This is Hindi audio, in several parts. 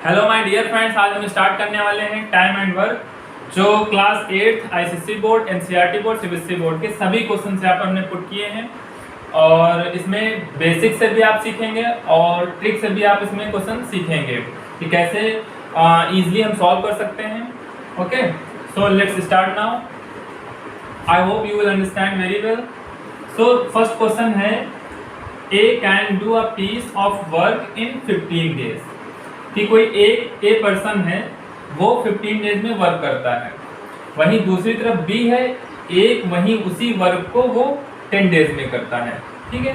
हेलो माय डियर फ्रेंड्स, आज हम स्टार्ट करने वाले हैं टाइम एंड वर्क जो class 8 ICSE board, NCERT board, CBSE board के सभी क्वेश्चन यहाँ पर हमने पुट किए हैं। और इसमें बेसिक से भी आप सीखेंगे और ट्रिक से भी आप इसमें क्वेश्चन सीखेंगे कि कैसे इजीली हम सॉल्व कर सकते हैं। Okay, so let's start now. I hope you will understand very well. So first question है, A can do a piece of work in 15 days. कि कोई एक ए पर्सन है वो 15 डेज में वर्क करता है, वहीं दूसरी तरफ बी है, एक वहीं उसी वर्क को वो 10 डेज में करता है। ठीक है,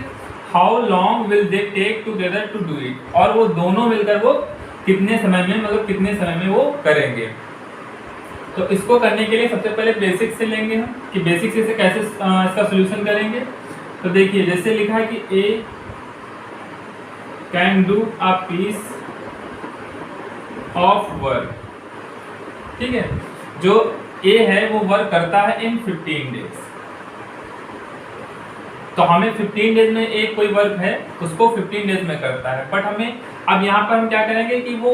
how long will they take together to do it. और वो दोनों मिलकर वो कितने समय में, मतलब कितने समय में वो करेंगे। तो इसको करने के लिए सबसे पहले बेसिक से लेंगे हम कि बेसिक से कैसे इसका सोल्यूशन करेंगे। तो देखिए, जैसे लिखा है कि A can do a piece of work. ठीक है, जो ए है वो वर्क करता है इन 15 डेज। तो हमें 15 डेज में एक कोई वर्क है उसको 15 डेज में करता है, बट हमें अब यहाँ पर हम क्या करेंगे कि वो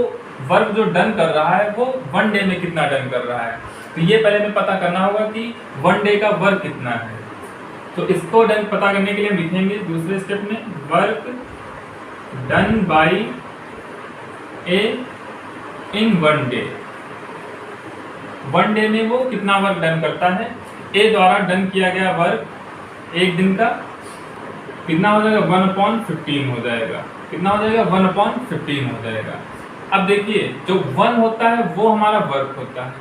वर्क जो डन कर रहा है वो 1 डे में कितना डन कर रहा है। तो ये पहले हमें पता करना होगा कि 1 डे का वर्क कितना है। तो इसको डन पता करने के लिए हम लिखेंगे दूसरे स्टेप में, work done by A in 1 day. 1 day में वो कितना वर्क डन करता है। ए द्वारा डन किया गया वर्क एक दिन का कितना हो जाएगा, 1/15 हो जाएगा। कितना हो जाएगा, 1/15 हो जाएगा। अब देखिए, जो 1 होता है वो हमारा वर्क होता है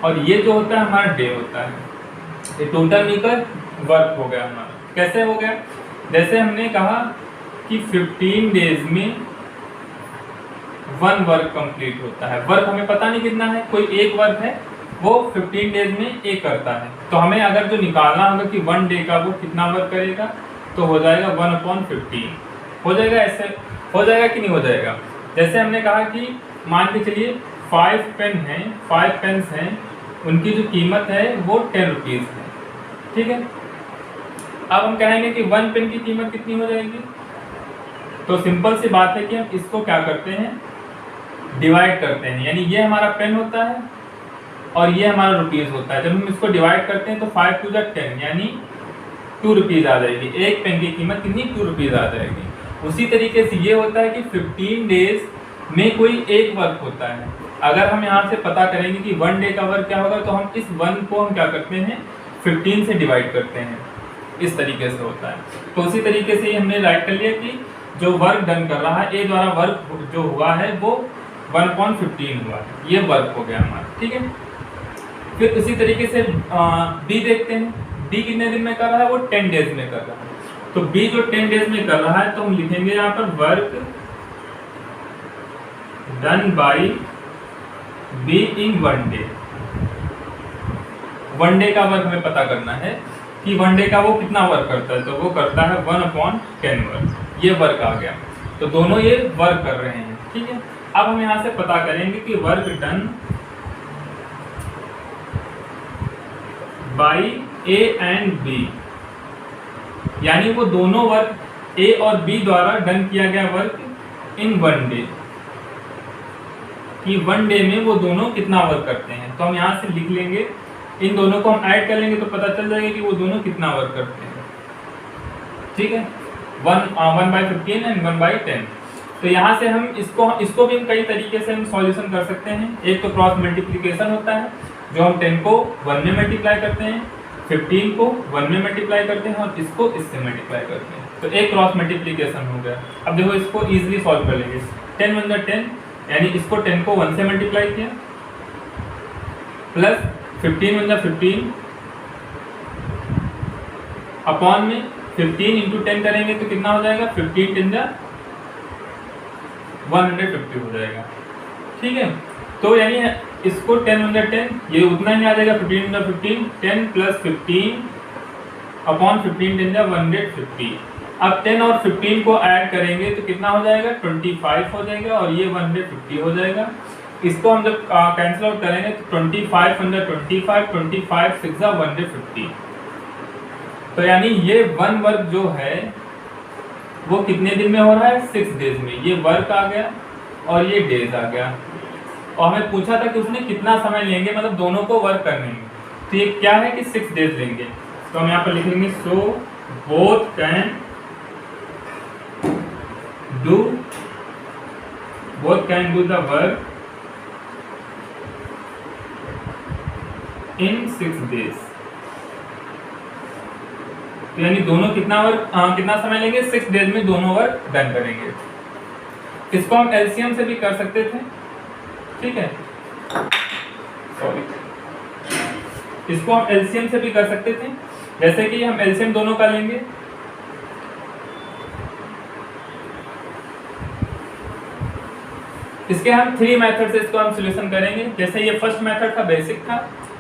और ये जो होता है हमारा डे होता है। ये टोटल मिलकर वर्क हो गया हमारा। कैसे हो गया, जैसे हमने कहा कि 15 डेज में 1 वर्क कंप्लीट होता है। वर्क हमें पता नहीं कितना है, कोई एक वर्क है वो 15 डेज में एक करता है। तो हमें अगर जो निकालना होगा कि 1 डे का वो कितना वर्क करेगा, तो हो जाएगा 1/15 हो जाएगा। ऐसे हो जाएगा कि नहीं हो जाएगा। जैसे हमने कहा कि मान के चलिए 5 पेन हैं, 5 पेन्स हैं, उनकी जो कीमत है वो 10 रुपीज़ है। ठीक है, अब हम कहेंगे कि 1 पेन की कीमत कितनी हो जाएगी। तो सिंपल सी बात है कि हम इसको क्या करते हैं, डिवाइड करते हैं। यानी ये हमारा पेन होता है और ये हमारा रुपीज़ होता है। जब हम इसको डिवाइड करते हैं तो 5 टू 10 यानी 2 रुपीज़ आ जाएगी। एक पेन की कीमत कितनी, 2 रुपीज़ आ जाएगी। उसी तरीके से ये होता है कि 15 डेज में कोई एक वर्क होता है। अगर हम यहाँ से पता करेंगे कि 1 डे का वर्क क्या होगा, तो हम इस 1 को हम क्या करते हैं, 15 से डिवाइड करते हैं। इस तरीके से होता है। तो उसी तरीके से हमने राइट कर लिया कि जो वर्क डन कर रहा है, ए द्वारा वर्क जो हुआ है वो 1/15 हुआ है। ये वर्क हो गया हमारा। ठीक है, फिर उसी तरीके से बी देखते हैं। बी कितने दिन में कर रहा है, वो 10 डेज में कर रहा है। तो बी जो 10 डेज में कर रहा है, तो हम लिखेंगे यहाँ पर work done by be in 1 day. 1 day का वर्क हमें पता करना है कि 1 डे का वो कितना वर्क करता है। तो वो करता है 1/10 वर्क। ये वर्क आ गया। तो दोनों ये वर्क कर रहे हैं। ठीक है, अब हम यहाँ से पता करेंगे कि work done by A and B, यानी वो दोनों वर्क ए और बी द्वारा डन किया गया वर्क इन 1 डे, कि 1 डे में वो दोनों कितना वर्क करते हैं। तो हम यहाँ से लिख लेंगे, इन दोनों को हम ऐड कर लेंगे तो पता चल जाएगा कि वो दोनों कितना वर्क करते हैं। ठीक है, 1/15 एंड 1/10। तो यहाँ से हम इसको भी कई तरीके से हम सॉल्यूशन कर सकते हैं। एक तो क्रॉस मल्टीप्लिकेशन होता है, जो हम 10 को 1 में मल्टीप्लाई करते हैं, 15 को 1 में मल्टीप्लाई करते हैं और इसको इससे मल्टीप्लाई करते हैं। तो एक क्रॉस मल्टीप्लिकेशन हो गया। अब देखो, इसको ईजिली सॉल्व कर लेंगे। 10 × 10 यानी इसको 10 को 1 से मल्टीप्लाई किया, प्लस 15 × 15 अपॉन में 15 × 10 करेंगे तो कितना हो जाएगा, 15 × 10 150 हो जाएगा। ठीक है, तो यानी इसको 10 × 10 ये उतना ही आ जाएगा, 15 × 15 10 + 15 अपॉन 15 × 10 150। अब 10 और 15 को ऐड करेंगे तो कितना हो जाएगा, 25 हो जाएगा और ये 150 हो जाएगा। इसको हम जब कैंसिल आउट करेंगे तो 25 × 25 25 6 150। तो यानी ये 1 वर्क जो है वो कितने दिन में हो रहा है, 6 डेज में। ये वर्क आ गया और ये डेज आ गया। और हमें पूछा था कि उसने कितना समय लेंगे मतलब दोनों को वर्क करने में, तो ये क्या है कि 6 डेज लेंगे। तो हम यहाँ पर लिखेंगे so both can do the work in 6 days. यानी दोनों कितना समय लेंगे, 6 डेज में दोनों वर्क डन करेंगे। इसको हम एलसीएम से भी कर सकते थे, ठीक है, सॉरी, इसको हम एलसीएम से भी कर सकते थे। जैसे कि हम एलसीएम दोनों का लेंगे, इसके हम 3 मेथड से इसको हम सॉल्यूशन करेंगे। जैसे ये फर्स्ट मेथड था, बेसिक था,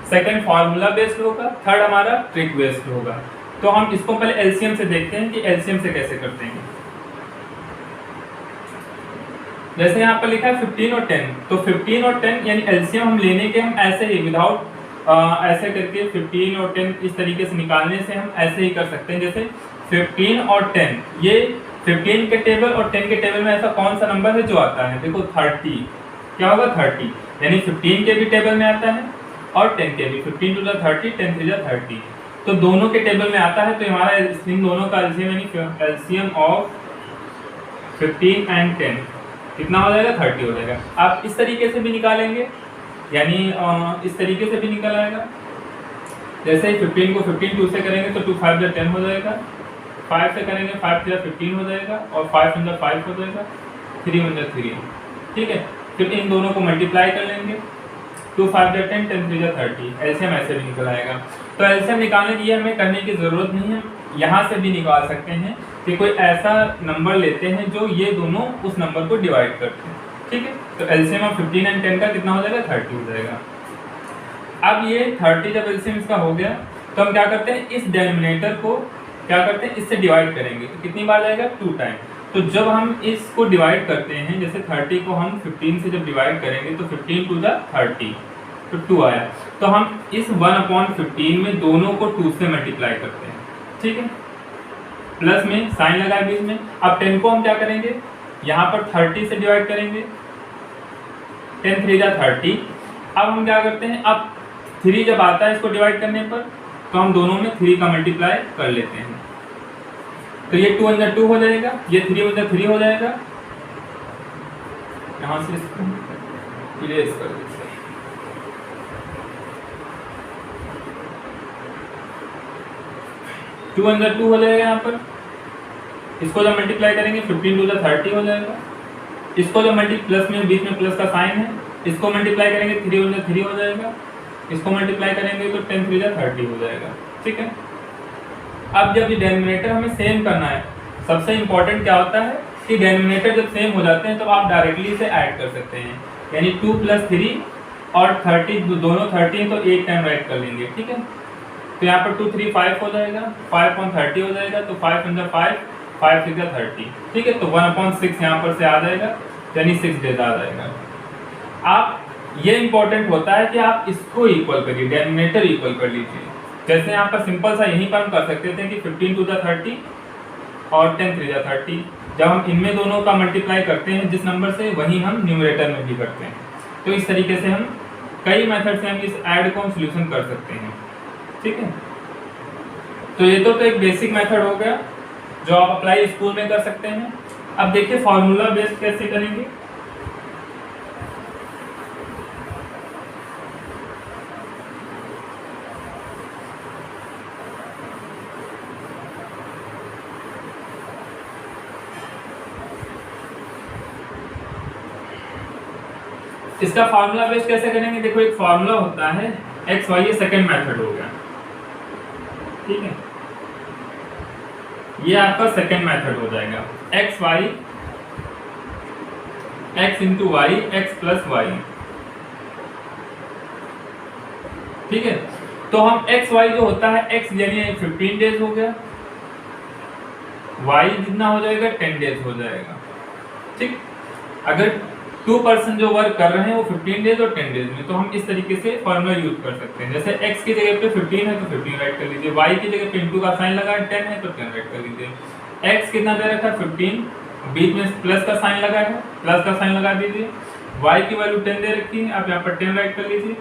सेकंड फार्मूला बेस्ड होगा, थर्ड हमारा ट्रिक बेस्ड होगा। तो हम इसको पहले एलसीएम से देखते हैं कि एलसीएम से कैसे करते हैं। जैसे यहाँ पर लिखा है 15 और 10, तो 15 और 10 यानी एलसीएम हम लेने के हम ऐसे ही विदाउट ऐसे करके 15 और 10 इस तरीके से निकालने से हम ऐसे ही कर सकते हैं। जैसे 15 और 10, ये 15 के टेबल और 10 के टेबल में ऐसा कौन सा नंबर है जो आता है, देखो 30, क्या होगा 30, यानी 15 के भी टेबल में आता है और 10 के भी, 15 to the 30, 10 to the 30, तो दोनों के टेबल में आता है। तो हमारा इन दोनों का एलसीएम यानी एलसीएम ऑफ 15 एंड 10 कितना हो जाएगा, 30 हो जाएगा। आप इस तरीके से भी निकालेंगे, यानी इस तरीके से भी निकल आएगा। जैसे 15 को 15 2 से करेंगे तो 2 5 10 हो जाएगा, 5 से करेंगे 5 15 हो जाएगा और 5 5 हो जाएगा, 3 3, ठीक है। फिर इन दोनों को मल्टीप्लाई कर लेंगे, 2 5 10 10 3 30, एलसीएम ऐसे भी निकल आएगा। तो एलसीएम निकालने की हमें करने की ज़रूरत नहीं है, यहाँ से भी निकाल सकते हैं कि कोई ऐसा नंबर लेते हैं जो ये दोनों उस नंबर को डिवाइड करते हैं, ठीक है। तो एलसीएम ऑफ 15 एंड 10 का कितना हो जाएगा, 30 हो जाएगा। अब ये 30 जब एलसीएम इसका हो गया तो हम क्या करते हैं, इस डिनोमिनेटर को क्या करते हैं, इससे डिवाइड करेंगे। तो कितनी बार जाएगा, 2 टाइम। तो जब हम इसको डिवाइड करते हैं, जैसे 30 को हम 15 से जब डिवाइड करेंगे तो 15 to the 30, तो 2 आया। तो हम इस 1/15 में दोनों को 2 से मल्टीप्लाई करते हैं, ठीक है, प्लस में साइन लगाए बीच में। अब 10 को हम क्या करेंगे, यहाँ पर 30 से डिवाइड करेंगे, 10 3 30। अब हम क्या करते हैं, अब 3 जब आता है इसको डिवाइड करने पर तो हम दोनों में 3 का मल्टीप्लाई कर लेते हैं। तो ये 2 अंदर 2 हो जाएगा, ये 3 अंदर 3 हो जाएगा। यहाँ से इसको इरेज कर देते हैं। टू अंदर 2 हो जाएगा यहाँ पर। इसको जब मल्टीप्लाई करेंगे 15 to the 30 हो जाएगा। इसको जब प्लस में बीच में प्लस का साइन है, इसको मल्टीप्लाई करेंगे 3 अंदर 3 हो जाएगा। इसको मल्टीप्लाई करेंगे तो 10 3 30 हो जाएगा, ठीक है। अब जब ये डिनोमिनेटर हमें सेम करना है, सबसे इंपॉर्टेंट क्या होता है कि डिनोमिनेटर जब सेम हो जाते हैं तो आप डायरेक्टली इसे ऐड कर सकते हैं, यानी 2 + 3 और 30 दोनों 30 हैं तो एक टाइम राइट कर लेंगे, ठीक है। तो यहाँ पर 2 3 5 हो जाएगा, 5/30 हो जाएगा, तो 5 अंदर 5 5 6 30, ठीक है। तो 1/6 यहाँ पर से आ जाएगा, यानी 6 डेज आ जाएगा। आप ये इंपॉर्टेंट होता है कि आप इसको इक्वल करिए, डिनोमिनेटर इक्वल कर लीजिए। जैसे यहाँ पर सिंपल सा यहीं पर हम कर सकते थे कि 15 to the 30 और 10 3 30। जब हम इनमें दोनों का मल्टीप्लाई करते हैं जिस नंबर से, वहीं हम न्यूमरेटर में भी करते हैं। तो इस तरीके से हम कई मेथड से हम इस ऐड को हम सोल्यूशन कर सकते हैं, ठीक है। तो ये तो एक बेसिक मेथड हो गया जो आप अप्लाई स्कूल में कर सकते हैं। अब देखिए फार्मूला बेस्ड कैसे करेंगे। इसका फार्मूला बेस्ड कैसे करेंगे, देखो एक फार्मूला होता है एक्स वाई, ये सेकेंड मेथड हो गया, ठीक है। ये आपका सेकेंड मेथड हो जाएगा, X Y X into Y X plus Y, ठीक है। तो हम एक्स वाई जो होता है, एक्स यानी 15 डेज हो गया, वाई जितना हो जाएगा 10 डेज हो जाएगा, ठीक। अगर 2% जो वर्क कर रहे हैं वो 15 डेज और 10 डेज में, तो हम इस तरीके से फॉर्मूला यूज कर सकते हैं। जैसे x की जगह पे 15 है तो 15 राइट कर लीजिए, y की जगह पे इंटू का साइन लगा 10 है तो 10 राइट कर लीजिए। x कितना दे रखा है 15 बीच में प्लस का साइन लगा है, प्लस का साइन लगा दीजिए। y की वैल्यू 10 दे रखी है, आप यहाँ पर 10 राइट कर लीजिए।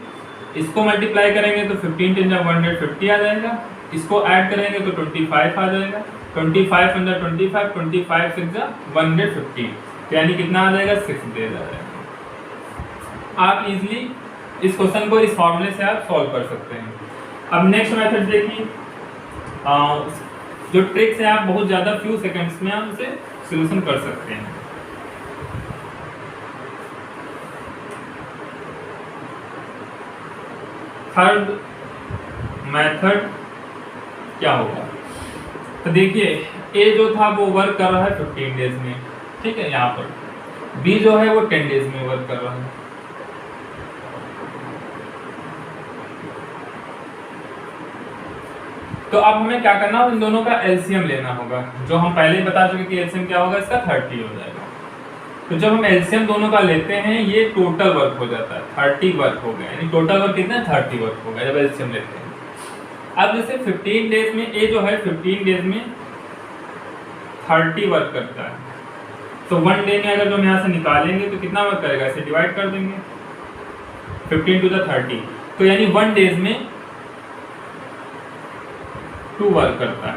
इसको मल्टीप्लाई करेंगे तो 15 10 150 आ जाएगा। इसको ऐड करेंगे तो 25 आ जाएगा। 25 अंदर 25 25 6 150, तो यानी कितना आ जाएगा 6 डेज आ जाएगा। आप इजीली इस क्वेश्चन को इस फॉर्मूले से आप सॉल्व कर सकते हैं। अब नेक्स्ट मेथड देखिए, जो ट्रिक्स है आप बहुत ज़्यादा फ्यू सेकंड्स में आप उसे सॉल्यूशन कर सकते हैं। थर्ड मेथड क्या होगा, तो देखिए ए जो था वो वर्क कर रहा है 15 डेज में, ठीक है। यहाँ पर बी जो है वो 10 डेज में वर्क कर रहा है। तो अब हमें क्या करना होगा, इन दोनों का एलसीएम लेना होगा। जो हम पहले ही बता चुके कि एलसीएम क्या होगा, इसका 30 हो जाएगा। तो जब हम एलसीएम दोनों का लेते हैं ये टोटल वर्क हो जाता है, 30 वर्क हो गया, यानी टोटल वर्क कितना है 30 वर्क हो गया जब एलसीएम लेते हैं। अब जैसे 15 डेज में ए जो है 15 डेज में 30 वर्क करता है, तो 1 डे में अगर जो हम यहाँ से निकालेंगे तो कितना वर्क करेगा, इसे डिवाइड कर देंगे 15 टू द 30, तो यानी 1 डेज में 2 वर्क करता है,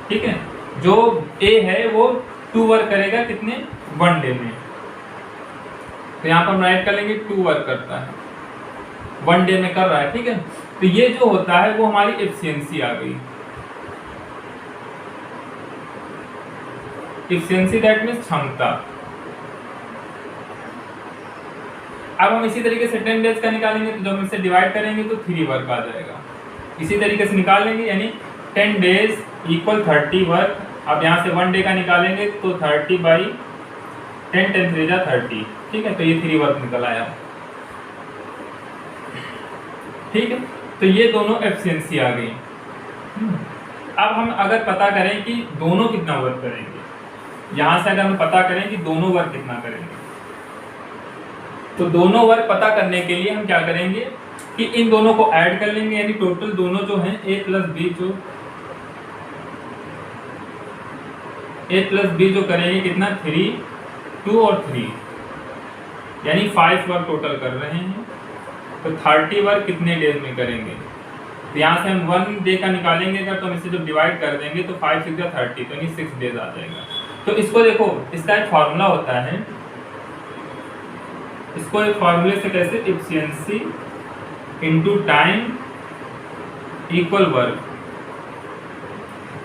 ठीक है। जो ए है वो 2 वर्क करेगा कितने, 1 डे में, तो यहाँ पर हम राइट कर लेंगे 2 वर्क करता है, 1 डे में कर रहा है, ठीक है। तो ये जो होता है वो हमारी एफिशिएंसी आ गई। एफिशिएंसी दैट मीन्स क्षमता। अब हम इसी तरीके से 10 डेज का निकालेंगे, तो जब हम इसे डिवाइड करेंगे तो 3 वर्क आ जाएगा। इसी तरीके से निकाल लेंगे, यानी 10 डेज इक्वल 30 वर्क। अब यहाँ से 1 डे का निकालेंगे तो 30 बाई 10 10 3 जा 30, ठीक है। तो ये 3 वर्क निकल आया, ठीक है। तो ये दोनों एफिशिएंसी आ गई। अब हम अगर पता करें कि दोनों कितना वर्क करेंगे, यहाँ से अगर हम पता करें कि दोनों वर्क कितना करेंगे, तो दोनों वर्क पता करने के लिए हम क्या करेंगे कि इन दोनों को ऐड कर लेंगे, यानी टोटल दोनों जो हैं ए प्लस बी जो करेंगे कितना 3 2 और 3, यानी 5 वर्क टोटल कर रहे हैं। तो 30 वर्क कितने डेज में करेंगे, तो यहाँ से हम 1 डे का निकालेंगे अगर, तो हम इसे जब डिवाइड कर देंगे तो 5 6 30, तो यानी 6 डेज आ जाएगा। तो इसको देखो, इसका एक फार्मूला होता है, इसको एक फार्मूले से कैसे, efficiency into time equal work,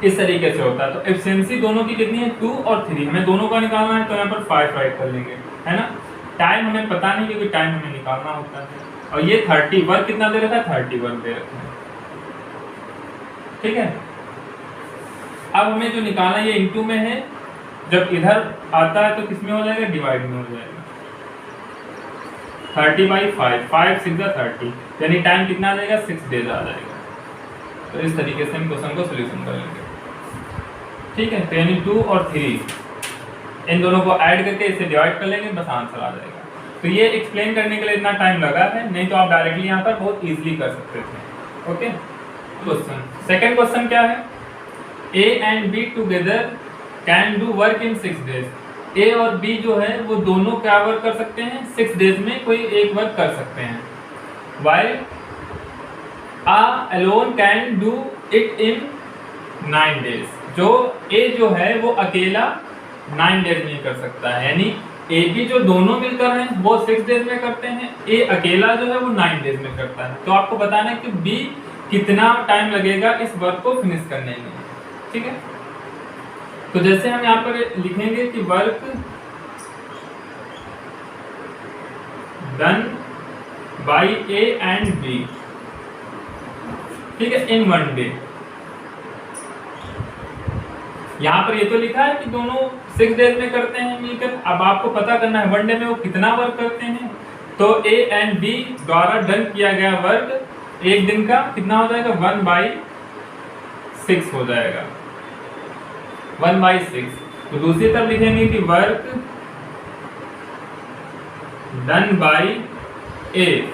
इस तरीके से होता है। तो एफिशिएंसी दोनों की कितनी है 2 और 3, हमें दोनों का निकालना है, तो यहाँ पर 5 राइट कर लेंगे, है ना। टाइम हमें पता नहीं क्योंकि टाइम हमें निकालना होता है। और ये 30 वर्क कितना दे रखा है, 30 वर्क दे रखा है, ठीक है। अब हमें जो निकालना है ये इनटू में है, जब इधर आता है तो किसमें हो जाएगा, डिवाइड में हो जाएगा। 30 बाई 5 5 6 30, यानी टाइम कितना आ जाएगा 6 डेज आ जाएगा। तो इस तरीके से हम क्वेश्चन को सोल्यूशन करेंगे, ठीक है। तो यानी 2 और 3 इन दोनों को ऐड करके इसे डिवाइड कर लेंगे, बस आंसर आ जाएगा। तो ये एक्सप्लेन करने के लिए इतना टाइम लगा है, नहीं तो आप डायरेक्टली यहाँ पर बहुत इजीली कर सकते थे, ओके। क्वेश्चन सेकंड क्वेश्चन क्या है, A and B together can do work in 6 days. A और बी जो है वो दोनों क्या वर्क कर सकते हैं, 6 डेज में कोई एक वर्क कर सकते हैं। While A alone can do it in 9 days. जो ए जो है वो अकेला 9 डेज में कर सकता है, यानी ए बी जो दोनों मिलकर हैं वो 6 डेज में करते हैं, ए अकेला जो है वो 9 डेज में करता है। तो आपको बताना है कि बी कितना टाइम लगेगा इस वर्क को फिनिश करने में, ठीक है। तो जैसे हम यहाँ पर लिखेंगे कि work done by A and B, ठीक है, इन 1 डे। यहाँ पर ये तो लिखा है कि दोनों 6 डेज में करते हैं मिलकर। अब आपको पता करना है 1 डे में वो कितना वर्क करते हैं। तो ए एंड बी द्वारा डन किया गया वर्क एक दिन का कितना हो जाएगा, 1/6 हो जाएगा, 1/6। तो दूसरी तरफ लिखेंगे कि work done by A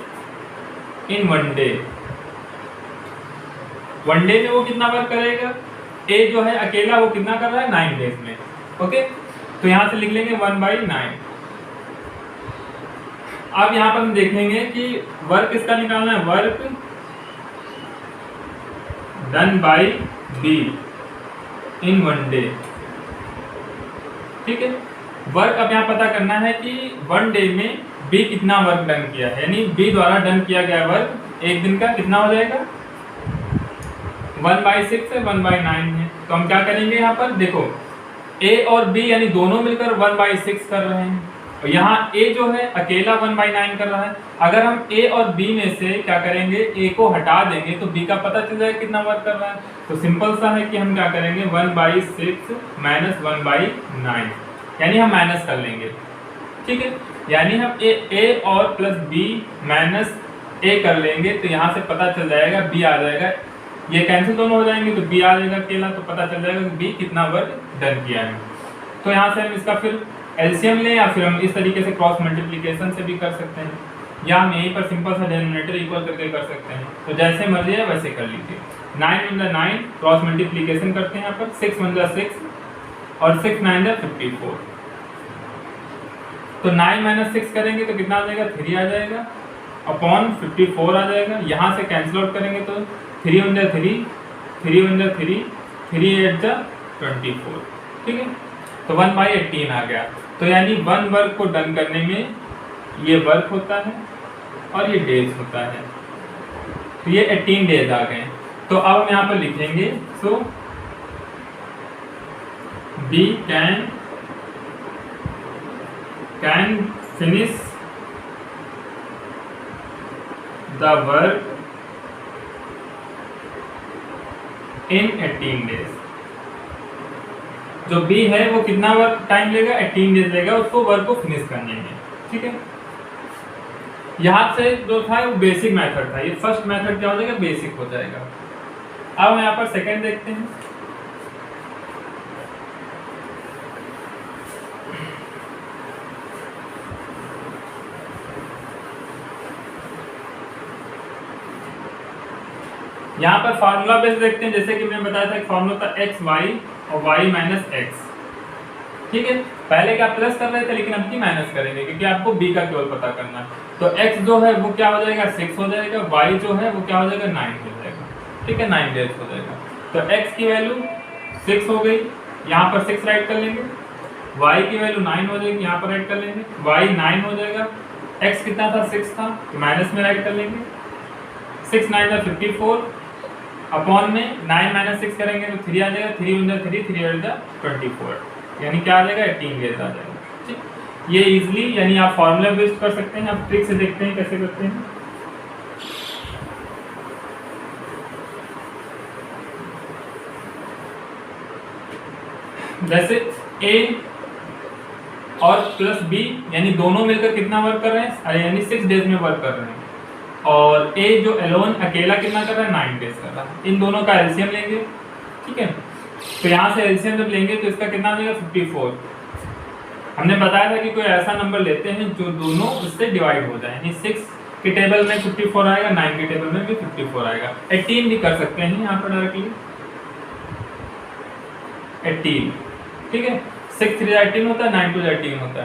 in 1 day. 1 day में वो कितना वर्क करेगा, ए जो है अकेला वो कितना कर रहा है 9 डेज में, ओके। तो यहाँ से लिख लेंगे 1/9। अब यहाँ पर हम देखेंगे कि वर्क किसका निकालना है, work done bye be in 1 day. ठीक है, वर्क अब यहाँ पता करना है कि 1 डे में बी कितना वर्क डन किया है, यानी बी द्वारा डन किया गया वर्क एक दिन का कितना हो जाएगा, 1/6 है, 1/9 है। तो हम क्या करेंगे, यहाँ पर देखो ए और बी यानी दोनों मिलकर 1/6 कर रहे हैं, और यहाँ ए जो है अकेला 1/9 कर रहा है। अगर हम ए और बी में से क्या करेंगे, ए को हटा देंगे तो बी का पता चल जाएगा कितना वर्क कर रहा है। तो सिंपल सा है कि हम क्या करेंगे, 1/6 माइनस 1/9, यानी हम माइनस कर लेंगे। ठीक है, यानी हम ए और प्लस बी माइनस ए कर लेंगे, तो यहाँ से पता चल जाएगा बी आ जाएगा, ये कैंसिल दोनों हो जाएंगे तो बी आ जाएगा अकेला, तो पता चल जाएगा कि बी कितना वर्क डन किया है। तो यहाँ से हम इसका फिर एलसीएम लें, या फिर हम इस तरीके से क्रॉस मल्टीप्लिकेशन से भी कर सकते हैं, या हम यहीं पर सिंपल सा डिनोमिनेटर इक्वल करके कर सकते हैं। तो जैसे मर्जी है वैसे कर लीजिए। 9 × 9 क्रॉस मल्टीप्लिकेशन करते हैं यहाँ पर, 6 × 6 और 6 × 9 = 54। तो 9 - 6 करेंगे तो कितना आ जाएगा, 3 आ जाएगा, अपॉन 54 आ जाएगा। यहाँ से कैंसिल आउट करेंगे तो 3 × 3, 3 × 3, 3 × 8 = 24। ठीक है, तो 1/18 आ गया। तो यानी 1 वर्क को डन करने में ये वर्क होता है और ये डेज होता है, तो ये 18 डेज आ गए। तो अब हम यहाँ पर लिखेंगे, so B can finish the work in 18 days. जो बी है वो कितना वर्क टाइम लेगा, 18 डेज लेगा उसको वर्क को फिनिश करने में। ठीक है, यहाँ से जो था वो बेसिक मेथड था, ये फर्स्ट मेथड क्या हो जाएगा, बेसिक हो जाएगा। अब हम यहाँ पर सेकंड देखते हैं। यहाँ पर फार्मूला बेस देखते हैं, जैसे कि मैंने बताया था कि फार्मूला था x y और y - x। ठीक है, पहले क्या प्लस कर रहे थे, लेकिन अब की माइनस करेंगे क्योंकि आपको b का केवल पता करना है। तो x जो है वो क्या हो जाएगा, 6 हो जाएगा, y जो है वो क्या हो जाएगा, 9 हो जाएगा। ठीक है, 9 डेज हो जाएगा। तो x की वैल्यू 6 हो गई, यहाँ पर 6 राइट कर लेंगे, y की वैल्यू 9 हो जाएगी, यहाँ पर राइट कर लेंगे, y 9 हो जाएगा, x कितना था, 6 था, तो माइनस में राइट कर लेंगे, 6 × 9 = 54, अपॉन में 9 - 6 करेंगे तो 3 आ जाएगा, 3 × 3, 3 × 8 = 24, यानी क्या आ जाएगा, 18 डेज आ जाएगा। ठीक, ये इजीली यानी आप फार्मूला बेस्ड कर सकते हैं। आप ट्रिक से देखते हैं कैसे करते हैं। जैसे ए और प्लस बी यानी दोनों मिलकर कितना वर्क कर रहे हैं, यानी 6 डेज में वर्क कर रहे हैं, और ए जो एलोन अकेला कितना कर रहा है, 9 डेज कर रहा है। इन दोनों का एलसीएम लेंगे। ठीक है, तो यहाँ से एलसीएम जब लेंगे तो इसका कितना आ जाएगा, 54। हमने बताया था कि कोई ऐसा नंबर लेते हैं जो दोनों उससे डिवाइड हो जाए, यानी 6 के टेबल में 54 आएगा, 9 के टेबल में भी 54 आएगा। 18 भी कर सकते हैं यहाँ पर डायरेक्टली, 18। ठीक है, 6 × 3 = 18 होता है, 9 × 2 = 18 होता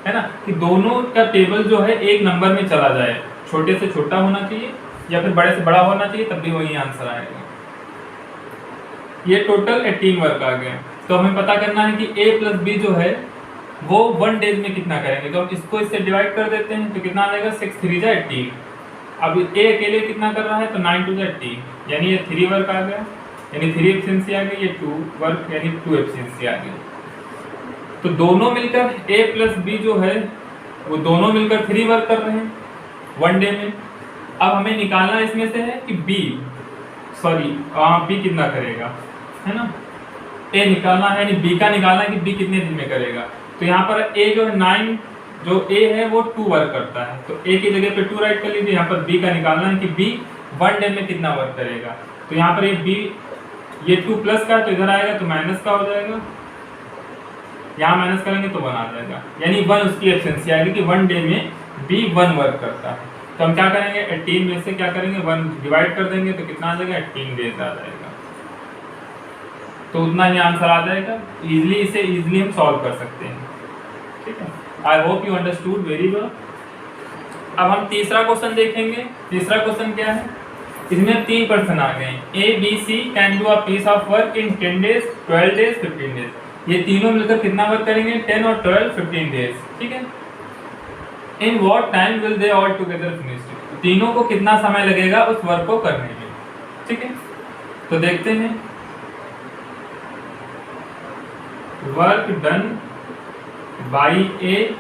है ना, कि दोनों का टेबल जो है एक नंबर में चला जाए, छोटे से छोटा होना चाहिए या फिर बड़े से बड़ा होना चाहिए, तब भी वही आंसर आएगा। ये टोटल 18 वर्क आ गए। तो हमें पता करना है कि a + b जो है वो 1 डेज में कितना करेंगे, तो हम इसको इससे डिवाइड कर देते हैं, तो कितना आ जाएगा, 6 × 3 = 18। अब a अकेले कितना कर रहा है, तो 9 × 2 = 18, यानी ये 3 वर्क आ गया, यानी 3 एफिशिएंसी आ गई, ये 2 वर्क यानी 2 एफिशिएंसी आ गई। तो दोनों मिलकर a + b जो है वो दोनों मिलकर 3 वर्क कर रहे हैं 1 डे में। अब हमें निकालना इसमें से है कि b कितना करेगा, है ना, a निकालना है, यानी b का निकालना है कि b कितने दिन में करेगा। तो यहाँ पर a जो है 9, जो a है वो 2 वर्क करता है, तो a की जगह पे 2 राइट कर लीजिए। यहाँ पर b का निकालना है कि b 1 डे में कितना वर्क करेगा। तो यहाँ पर ये 2 प्लस का है तो इधर आएगा तो माइनस का हो जाएगा, यहाँ माइनस करेंगे तो 1 आ जाएगा, यानी 1 उसकी एफिशिएंसी आएगी कि 1 डे में b 1 वर्क करता है। तो हम क्या करेंगे, 18 में से क्या करेंगे, 1 डिवाइड कर देंगे तो कितना आ जाएगा, 18 डेज आ जाएगा। तो उतना ही आंसर आ जाएगा। इसे इजीली हम सॉल्व कर सकते हैं। आई hope you understood very well. अब हम तीसरा क्वेश्चन देखेंगे। तीसरा क्वेश्चन क्या है, इसमें 3 पर्सन आ गए, A B C can do a piece of work in 10 days 12 days 15 days. ये तीनों मिलकर कितना वर्क करेंगे, 10 और 12 15 डेज, ठीक है। In what time will they all together finish, तीनों को कितना समय लगेगा उस वर्क को करने में, ठीक है। तो देखते हैं, work done by A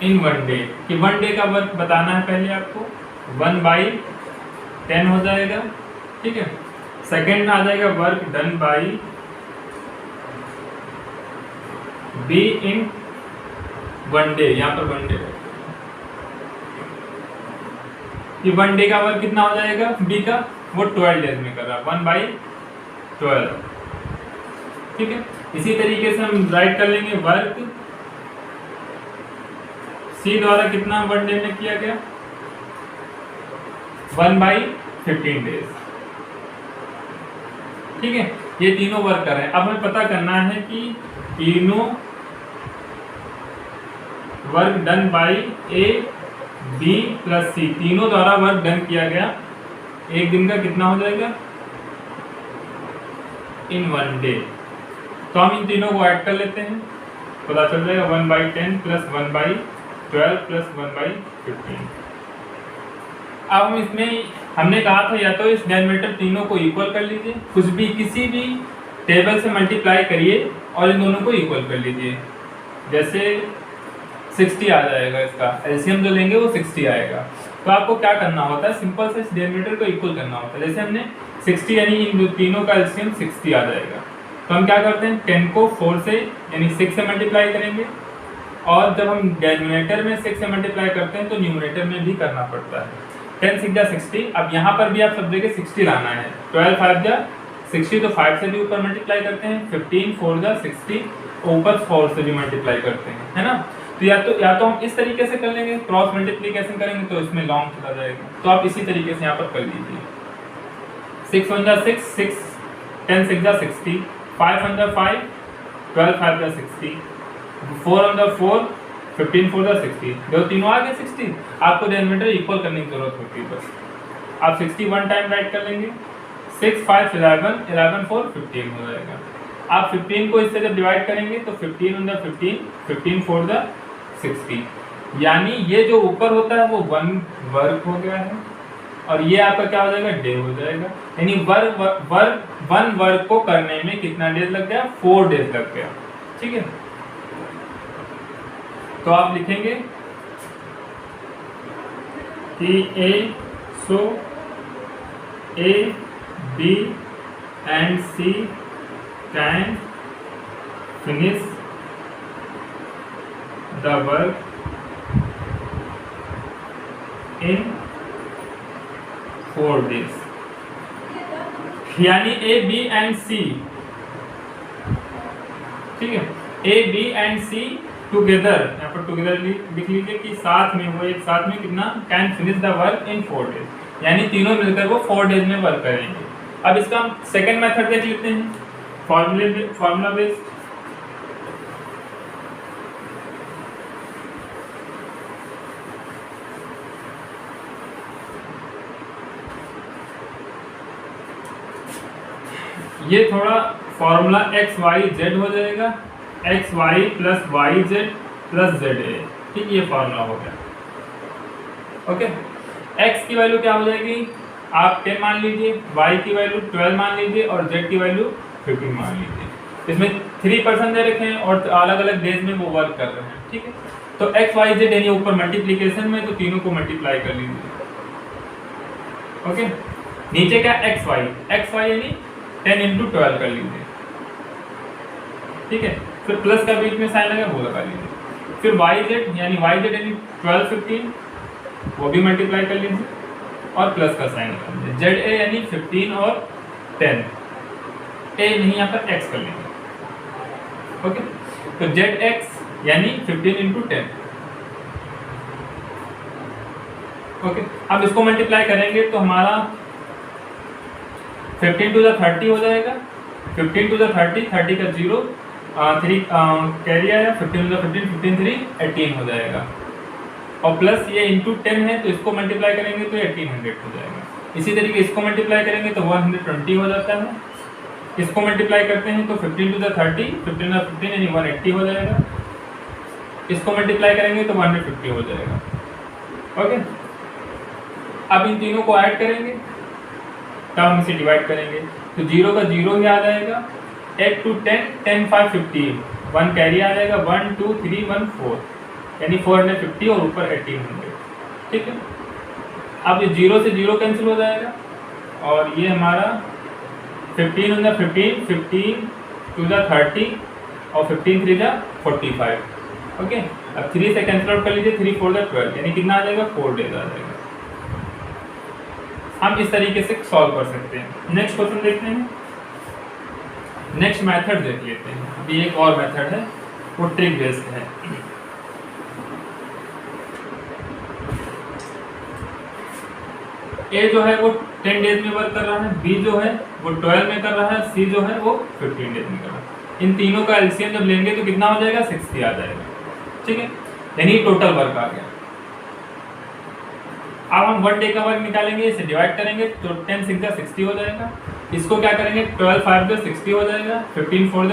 in 1 day, कि 1 डे का वर्क बताना है पहले आपको, 1/10 हो जाएगा, ठीक है। सेकेंड में आ जाएगा work done by be in 1 day, यहाँ पर 1 डे, कि 1 डे का वर्क कितना हो जाएगा बी का, वो 12 डेज में कर रहा है, 1/12, ठीक है। इसी तरीके से हम राइट कर लेंगे वर्क सी द्वारा कितना 1 डे में किया गया, 1/15 डेज, ठीक है। ये तीनों वर्क कर रहे हैं। अब हमें पता करना है कि तीनों work done by A B plus C, तीनों द्वारा वर्क डन किया गया एक दिन का कितना हो जाएगा इन 1 डे। तो हम इन तीनों को ऐड कर लेते हैं, पता चल जाएगा 1/10 प्लस 1/12 प्लस 1/15। अब हम इसमें हमने कहा था या तो इस डेनोमिनेटर तीनों को इक्वल कर लीजिए, कुछ भी किसी भी टेबल से मल्टीप्लाई करिए और इन दोनों को इक्वल कर लीजिए। जैसे 60 आ जाएगा, इसका एलसीएम जो लेंगे वो 60 आएगा। तो आपको क्या करना होता है, सिंपल से इस डेनोमिनेटर को इक्वल करना होता है। जैसे हमने 60 यानी इन तीनों का एलसीएम 60 आ जाएगा। तो हम क्या करते हैं, 10 को 4 से यानी 6 से मल्टीप्लाई करेंगे, और जब हम डेनोमिनेटर में 6 से मल्टीप्लाई करते हैं तो न्यूमरेटर में भी करना पड़ता है। 10 6 जा 60। अब यहाँ पर भी आप सब जगह 60 लाना है। 12 5 जा 60, तो 5 से भी ऊपर मल्टीप्लाई करते हैं। 15 4 जा 60, ऊपर 4 से भी मल्टीप्लाई करते हैं, है ना। तो या तो हम इस तरीके से कर लेंगे, क्रॉस मल्टीप्लीकेशन करेंगे तो इसमें लॉन्ग चला जाएगा। तो आप इसी तरीके से यहाँ पर कर लीजिए। 6 1 जा 6 6, 10 6 जा 60, 5 1 जा 5, 12 5 जा 60, 4 1 जा 4, 15 4 जा 60, जो तीनों आ गए 60। आपको डेनोमिनेटर इक्वल करने की जरूरत होती है बस। आप 60 1 टाइम राइट कर लेंगे, 6 5 11, 11 4 15 हो जाएगा। आप 15 को इससे जब डिवाइड करेंगे तो 15 1 जा 15, 15 4 जा 60, यानी ये जो ऊपर होता है वो 1 वर्क हो गया है, और ये आपका क्या हो जाएगा, डे हो जाएगा। यानी 1 वर्क को करने में कितना डेज लग गया, 4 डेज लग गया, ठीक है। तो आप लिखेंगे कि A, B and C can finish the work in 4 days, यानी A, B and C, ठीक है, A, B and C together, यहाँ पर टुगेदर लिख लीजिए कि साथ में, वो एक साथ में कितना, can finish the work in 4 days, यानी तीनों मिलकर वो 4 डेज में वर्क करेंगे। अब इसका हम सेकेंड मेथड देख लेते हैं, फॉर्मूला बेस्ड। ये थोड़ा फॉर्मूला XYZ हो जाएगा, XY plus YZ plus ZA, ठीक, ये फॉर्मूला हो गया। ओके, X की वैल्यू क्या हो जाएगी, आप 10 मान लीजिए, Y की वैल्यू 12 मान लीजिए और Z की वैल्यू 15 मान लीजिए। इसमें 3% दे रखे हैं और अलग अलग डेज में वो वर्क कर रहे हैं, ठीक है। तो XYZ यानी ऊपर मल्टीप्लीकेशन में, तो तीनों को मल्टीप्लाई कर लीजिए। ओके, नीचे क्या XY यानी 10 × 12 कर लीजिए, ठीक है। फिर प्लस का बीच में साइन लगा, वो लगा लीजिए। फिर YZ यानी 12 15, वो भी मल्टीप्लाई कर लीजिए और प्लस का साइन लगा लीजिए। ZA यानी 15 और 10, A नहीं, यहाँ पर X कर लीजिए। ओके, तो ZX यानी 15 × 10। ओके, अब इसको मल्टीप्लाई करेंगे तो हमारा 15 2 जा 30 हो जाएगा, 15 2 जा 30, 30 का 0, 3 कैरी आया, 15 15, 15 3 18 हो जाएगा, और प्लस ये इंटू 10 है तो इसको मल्टीप्लाई करेंगे तो 1800 हो जाएगा। इसी तरीके इसको मल्टीप्लाई करेंगे तो 120 हो जाता है, इसको मल्टीप्लाई करते हैं तो 15 टू द 30, 15 15 यानी 180 हो जाएगा, इसको मल्टीप्लाई करेंगे तो 150 हो जाएगा। ओके, अब इन तीनों को ऐड करेंगे तब हम इसे डिवाइड करेंगे, तो 0 का 0 ही आ जाएगा, 8 to 10, 10 5 15, 1 कैरी आ जाएगा, 1 2 3 1 4 यानी 450 और ऊपर 1800। ठीक है, अब ये 0 से 0 कैंसिल हो जाएगा और ये हमारा 15 on the 15, 15 to the 30 और 15 3 जा 45। ओके, अब 3 से कैंसिल आउट कर लीजिए, 3 4 जा 12 यानी कितना आ जाएगा, 4 डेज आ जाएगा। हम इस तरीके से सॉल्व कर सकते हैं। नेक्स्ट क्वेश्चन देखते हैं, नेक्स्ट मेथड देख लेते हैं। अभी एक और मेथड है वो ट्रिक बेस्ड है। ए जो है वो 10 डेज में वर्क कर रहा है, बी जो है वो 12 में कर रहा है, सी जो है वो 15 डेज में कर रहा है। इन तीनों का एलसीएम जब लेंगे तो कितना हो जाएगा, 60 आ जाएगा। ठीक है, यानी टोटल वर्क आ गया। अब हम 1 डे का वर्क निकालेंगे, इसे डिवाइड करेंगे तो 10 6 का 60 हो जाएगा। इसको क्या करेंगे, 12 5 का 60 हो जाएगा, 15 4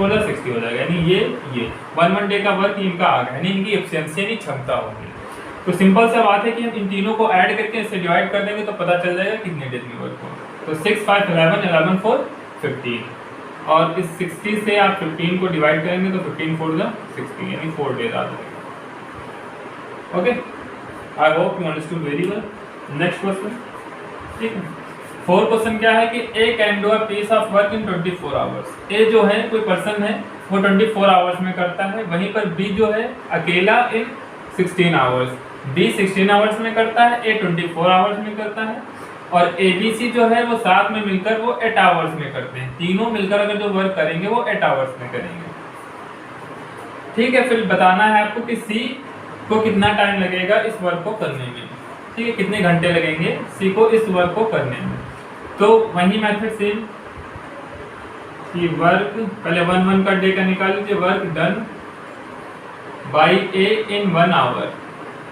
का 60 हो जाएगा, यानी ये 1 डे का वर्क इनका आ गया, यानी इनकी एफिशिएंसी यानी क्षमता होगी। तो सिंपल सा बात है कि हम इन तीनों को ऐड करके इसे डिवाइड कर देंगे तो पता चल जाएगा कितने डेज में वर्क होगा। तो 6 5 11 11 4 15, और इस 60 से आप 15 को डिवाइड करेंगे तो 15 4 का 60 यानी 4 डेज आ जाएगा। Okay, I hope you understood very well. Next question, ठीक है। 4 क्वेश्चन क्या है कि A can do a piece of work in 24 hours. A जो है कोई पर्सन है वो 24 आवर्स में करता है, वहीं पर बी जो है अकेला इन 16 आवर्स। बी 16 आवर्स में करता है, ए 24 आवर्स में करता है, और ए बी सी जो है वो साथ में मिलकर वो 8 आवर्स में करते हैं। तीनों मिलकर अगर जो वर्क करेंगे वो 8 आवर्स में करेंगे। ठीक है, फिर बताना है आपको कि सी को कितना टाइम लगेगा इस वर्क को करने में। ठीक है, कितने घंटे लगेंगे सी को इस वर्क को करने में। तो वही मेथड सेम कि वर्क पहले 1 का डे का निकाल लीजिए, work done by A in 1 hour.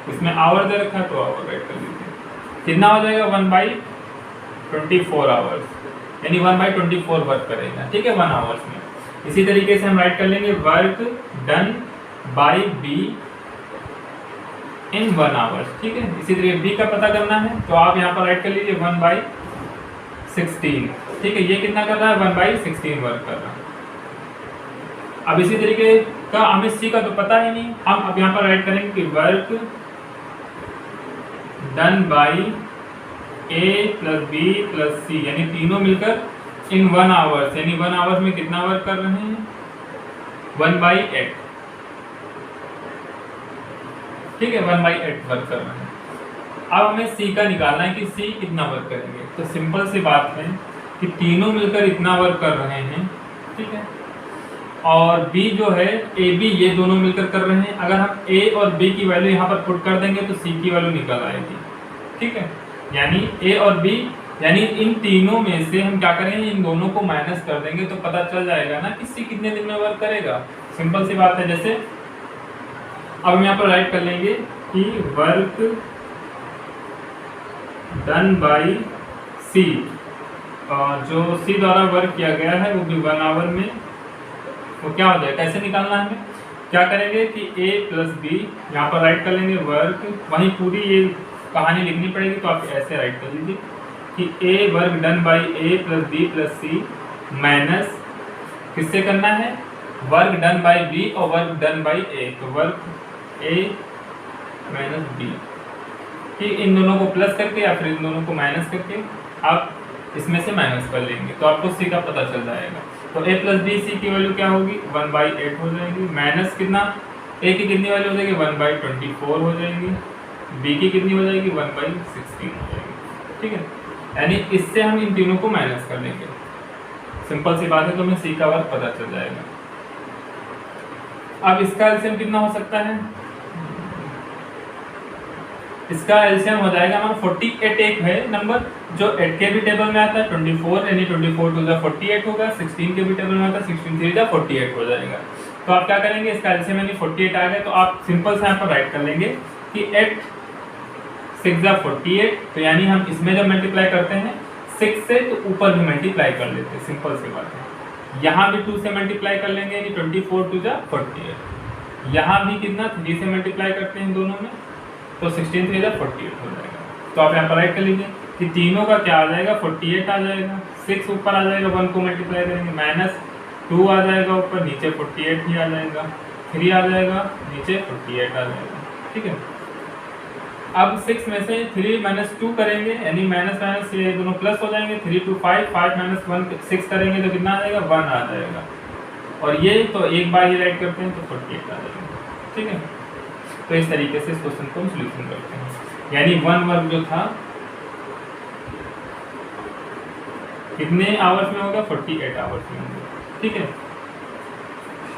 इसमें आवर दे रखा है तो आवर राइट कर लीजिए। कितना हो जाएगा, 1/24 आवर्स, यानी 1/24 वर्क करेगा। ठीक है, 1 आवर्स में। इसी तरीके से हम राइट कर लेंगे work done bye be in 1 hours. ठीक है, इसी तरीके बी का पता करना है तो आप यहाँ पर राइट कर लीजिए 1/16। ठीक है, ये कितना कर रहा है, 1/16 वर्क कर रहा है। अब इसी तरीके का हमें सी का तो पता ही नहीं, हम अब यहाँ पर राइट करेंगे कि work done by A plus B plus C, यानी तीनों मिलकर इन 1 आवर्स, यानी 1 आवर्स में कितना वर्क कर रहे हैं, 1/8। ठीक है, 1/8 वर्क कर रहे हैं। अब हमें सी का निकालना है कि सी कितना वर्क करेंगे। तो सिंपल सी बात है कि तीनों मिलकर इतना वर्क कर रहे हैं। ठीक है, और बी जो है ए बी ये दोनों मिलकर कर रहे हैं। अगर हम ए और बी की वैल्यू यहाँ पर पुट कर देंगे तो सी की वैल्यू निकल आएगी। ठीक है, यानी ए और बी, यानी इन तीनों में से हम क्या करेंगे, इन दोनों को माइनस कर देंगे तो पता चल जाएगा ना कि सी कितने दिन में वर्क करेगा। सिंपल सी बात है। जैसे अब हम यहाँ पर राइट कर लेंगे कि वर्क डन बाय सी, जो सी द्वारा वर्क किया गया है वो भी 1 आवर में, वो क्या हो जाएगा, कैसे निकालना है हमें, क्या करेंगे कि a प्लस बी यहाँ पर राइट कर लेंगे वर्क, वहीं पूरी ये कहानी लिखनी पड़ेगी तो आप ऐसे राइट कर लीजिए कि a work done by a plus B plus C minus किससे करना है, वर्क डन बाय b और वर्क डन बाय a, तो वर्क a माइनस b। ठीक, इन दोनों को प्लस करके या फिर इन दोनों को माइनस करके आप इसमें से माइनस कर लेंगे तो आपको सी का पता चल जाएगा। तो a प्लस बी सी की वैल्यू क्या होगी, 1/8 हो जाएगी, माइनस कितना, a की कितनी वैल्यू हो जाएगी, 1/24 हो जाएगी, b की कितनी हो जाएगी, 1/16 हो जाएगी। ठीक है, यानी इससे हम इन तीनों को माइनस कर लेंगे। सिंपल सी बात है, तो हमें सी का वर्क पता चल जाएगा। अब इसका एलसीएम कितना हो सकता है, इसका एलसीएम हो जाएगा हमारा 48 एक है नंबर जो 8 के भी टेबल में आता है 24 यानी 24 टू द 48 होगा, 16 के भी टेबल में आता है 16 3 द 48 हो जाएगा। तो आप क्या करेंगे, इसका एलसीएम यानी 48 आ गया तो आप सिंपल से यहाँ पर राइट कर लेंगे कि 8 6 द 48, तो यानी हम इसमें जब मल्टीप्लाई करते हैं 6 से तो ऊपर भी मल्टीप्लाई कर लेते हैं, सिंपल सी बात है। यहाँ भी 2 से मल्टीप्लाई कर लेंगे यानी 24 टू द 48, यहाँ भी कितना 3 से मल्टीप्लाई करते हैं दोनों में तो 16 3 द 48 हो जाएगा। तो आप यहाँ पर राइट कर लीजिए कि तीनों का क्या आ जाएगा 48 आ जाएगा, 6 ऊपर आ जाएगा 1 को मल्टीप्लाई करेंगे, -2 आ जाएगा ऊपर, नीचे 48 ही आ जाएगा, 3 आ जाएगा नीचे 48 आ जाएगा। ठीक है, अब 6 में से 3 - 2 करेंगे यानी माइनस माइनस ये दोनों प्लस हो जाएंगे, 3 2 5 5 - 1 6 करेंगे तो कितना आ जाएगा 1 आ जाएगा, और ये तो एक बार ही राइट करते हैं तो 48 आ जाएगा। ठीक है, तो इस तरीके से इस क्वेश्चन को हम सॉल्यूशन करते हैं, यानी 1 वर्ग जो था कितने आवर्स में होगा 48 आवर्स में होगा। ठीक है,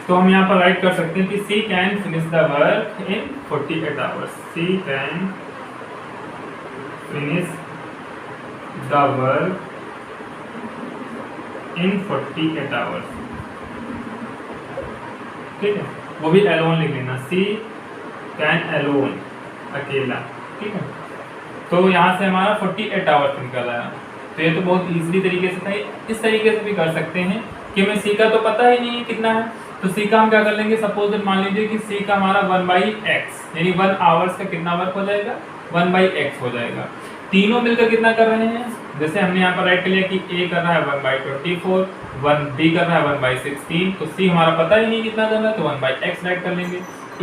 तो हम यहाँ पर राइट कर सकते हैं कि C can finish the work in 48 hours, C can finish the work in 48 hours. ठीक है, वो भी एलोन लिख लेना, सी कैन एलोन, अकेला। ठीक है, तो यहाँ से हमारा 48 आवर्स निकल आया। तो ये तो बहुत इजीली तरीके से था, इस तरीके से भी कर सकते हैं कि हमें सी का तो पता ही नहीं है कितना है, तो सी का हम क्या कर लेंगे, सपोज दैट मान लीजिए कि सी का हमारा 1/x यानी 1 आवर्स का कितना वर्क हो जाएगा 1/x हो जाएगा। तीनों मिलकर कितना कर रहे हैं, जैसे हमने यहाँ पर राइट कर लिया कि a कर रहा है 1/24, 1b कर रहा है 1/16, तो c हमारा पता ही नहीं कितना कर रहा है तो 1/x राइट कर लेंगे।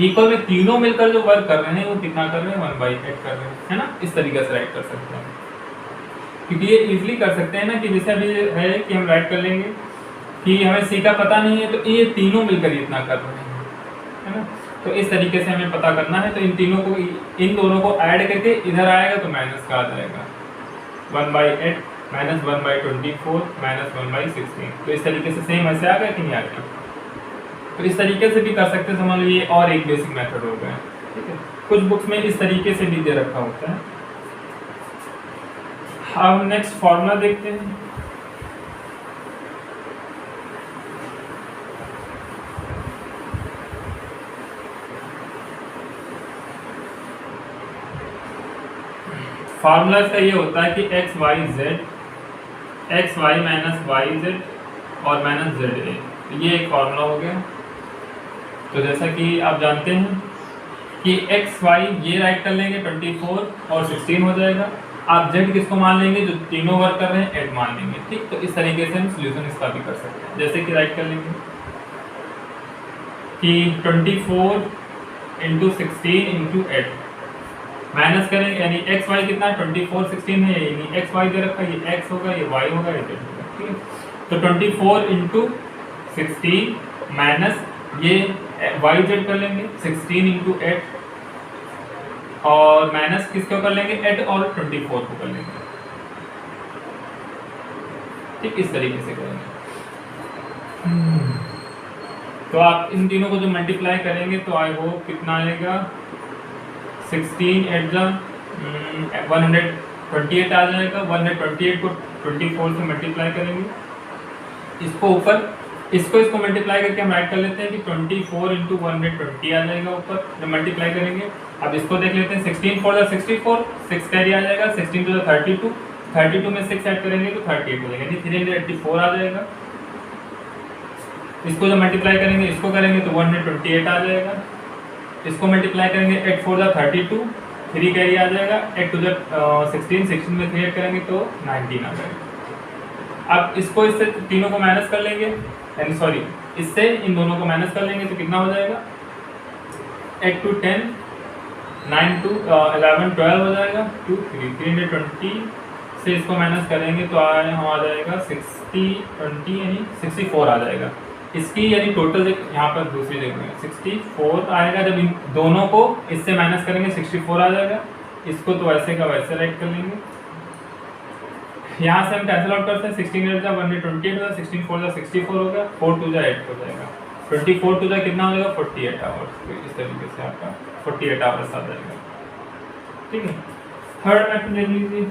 इक्वल में तीनों मिलकर जो वर्क कर रहे हैं वो कितना कर रहे हैं 1/8 कर रहे हैं, है ना। इस तरीके से राइट कर सकते हैं, क्योंकि ये इजीली कर सकते हैं ना कि जैसे अभी है कि हम राइट कर लेंगे कि हमें सी का पता नहीं है तो ये तीनों मिलकर इतना कर रहे हैं, है ना। तो इस तरीके से हमें पता करना है, तो इन तीनों को इन दोनों को ऐड करके इधर आएगा तो माइनस का आ जाएगा 1/8 - 1/24 - 1/16। तो इस तरीके से सेम ऐसे आ गया कि नहीं आ गया, तो इस तरीके से भी कर सकते हैं, समझ लीजिए और एक बेसिक मेथड हो गया। ठीक है, कुछ बुक्स में इस तरीके से भी दे रखा होता है। अब नेक्स्ट फॉर्मूला देखते हैं। फार्मूला इसका ये होता है कि x y z - yz और -za, ये एक फार्मूला हो गया। तो जैसा कि आप जानते हैं कि x y ये राइट कर लेंगे 24 और 16 हो जाएगा, आप z किसको मान लेंगे, जो तीनों वर्क कर रहे हैं 8 मान लेंगे। ठीक, तो इस तरीके से हम सोल्यूशन इसका भी कर सकते हैं, जैसे कि राइट कर लेंगे कि 24 × 16 × 8 माइनस करेंगे, यानी एक्स वाई कितना 24 16 है, यानी एक्स वाई दे रखा है, ये एक्स होगा ये वाई होगा ये जेड होगा। ठीक है, तो 24 × 16 माइनस ये वाई जेड कर लेंगे 16 × 8 और माइनस किसको कर लेंगे 8 और 24 को कर लेंगे। ठीक, इस तरीके से करेंगे। तो आप इन तीनों को जो मल्टीप्लाई करेंगे तो आई होप कितना आएगा 16 8 जा 128 आ जाएगा। 128 को 24 से मल्टीप्लाई करेंगे, इसको ऊपर इसको मल्टीप्लाई करके हम राइट कर लेते हैं कि 24 × 120 आ जाएगा ऊपर जब मल्टीप्लाई करेंगे। अब इसको देख लेते हैं 16 4 × 64 6 कैरी आ जाएगा, 16 2 32 32 में 6 ऐड करेंगे तो 38 हो जाएगा, यानी 384 आ जाएगा। इसको जब मल्टीप्लाई करेंगे इसको करेंगे तो 128 आ जाएगा, इसको मल्टीप्लाई करेंगे 8 4 × 32 3 कैरी आ जाएगा, 8 2 16 16 में 3 ऐड करेंगे तो 19 आ जाएगा। अब इसको इससे तीनों को माइनस कर लेंगे, यानी सॉरी इससे इन दोनों को माइनस कर लेंगे तो कितना हो जाएगा 8 2 10 9 2 11 12 हो जाएगा 2 3 320 से इसको माइनस करेंगे तो हम आ जाएगा 60 20 यानी 64 आ जाएगा। इसकी यानी टोटल यहाँ पर दूसरी जगह 64 आएगा, जब इन दोनों को इससे माइनस करेंगे 64 आ जाएगा। इसको तो वैसे का वैसे राइट कर लेंगे, यहाँ से हम कैंसिल आउट करते हैं 16 8 128 होगा, 16 4 64 होगा, 4 2 8 हो जाएगा, 24 2 कितना हो जाएगा 48 आवर्स। तो इस तरीके से आपका 48 आवर्स आ जाएगा। ठीक है। थर्ड मेथड देख लीजिए,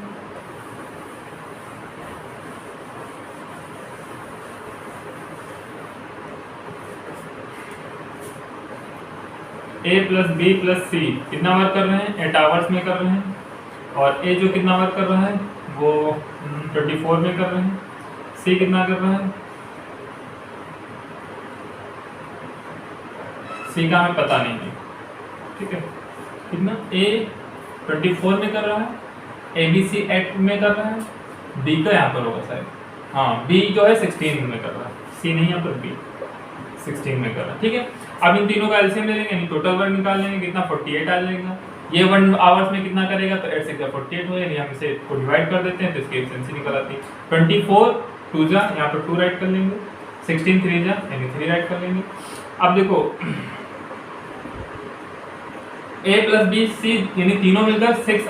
ए प्लस बी प्लस सी कितना वर्क कर रहे हैं, 8 आवर्स में कर रहे हैं, और ए जो कितना वर्क कर रहा है वो 24 में कर रहे हैं, सी कितना कर रहा है, सी का हमें पता नहीं है, ठीक है। कितना, ए 24 में कर रहा है, ए बी सी 8 में कर रहा है, बी का यहाँ पर होगा शायद, हाँ बी जो है 16 में कर रहा है, सी नहीं यहाँ पर, बी 16 में कर रहा है, ठीक है। अब इन तीनों का एलसीएम ले लेंगे, यानी टोटल वर्क निकाल लेंगे, कितना 48 आ जाएगा। ये 1 आवर्स में कितना करेगा, तो 8 से 48 हो, यानी हम इसे को डिवाइड कर देते हैं तो इसकी एफिशिएंसी निकल आती है 24 2 जा, यहाँ पर 2 राइट कर लेंगे, 16 3 जा यानी 3 राइट कर लेंगे। अब देखो ए प्लस बी सी यानी तीनों मिलकर 1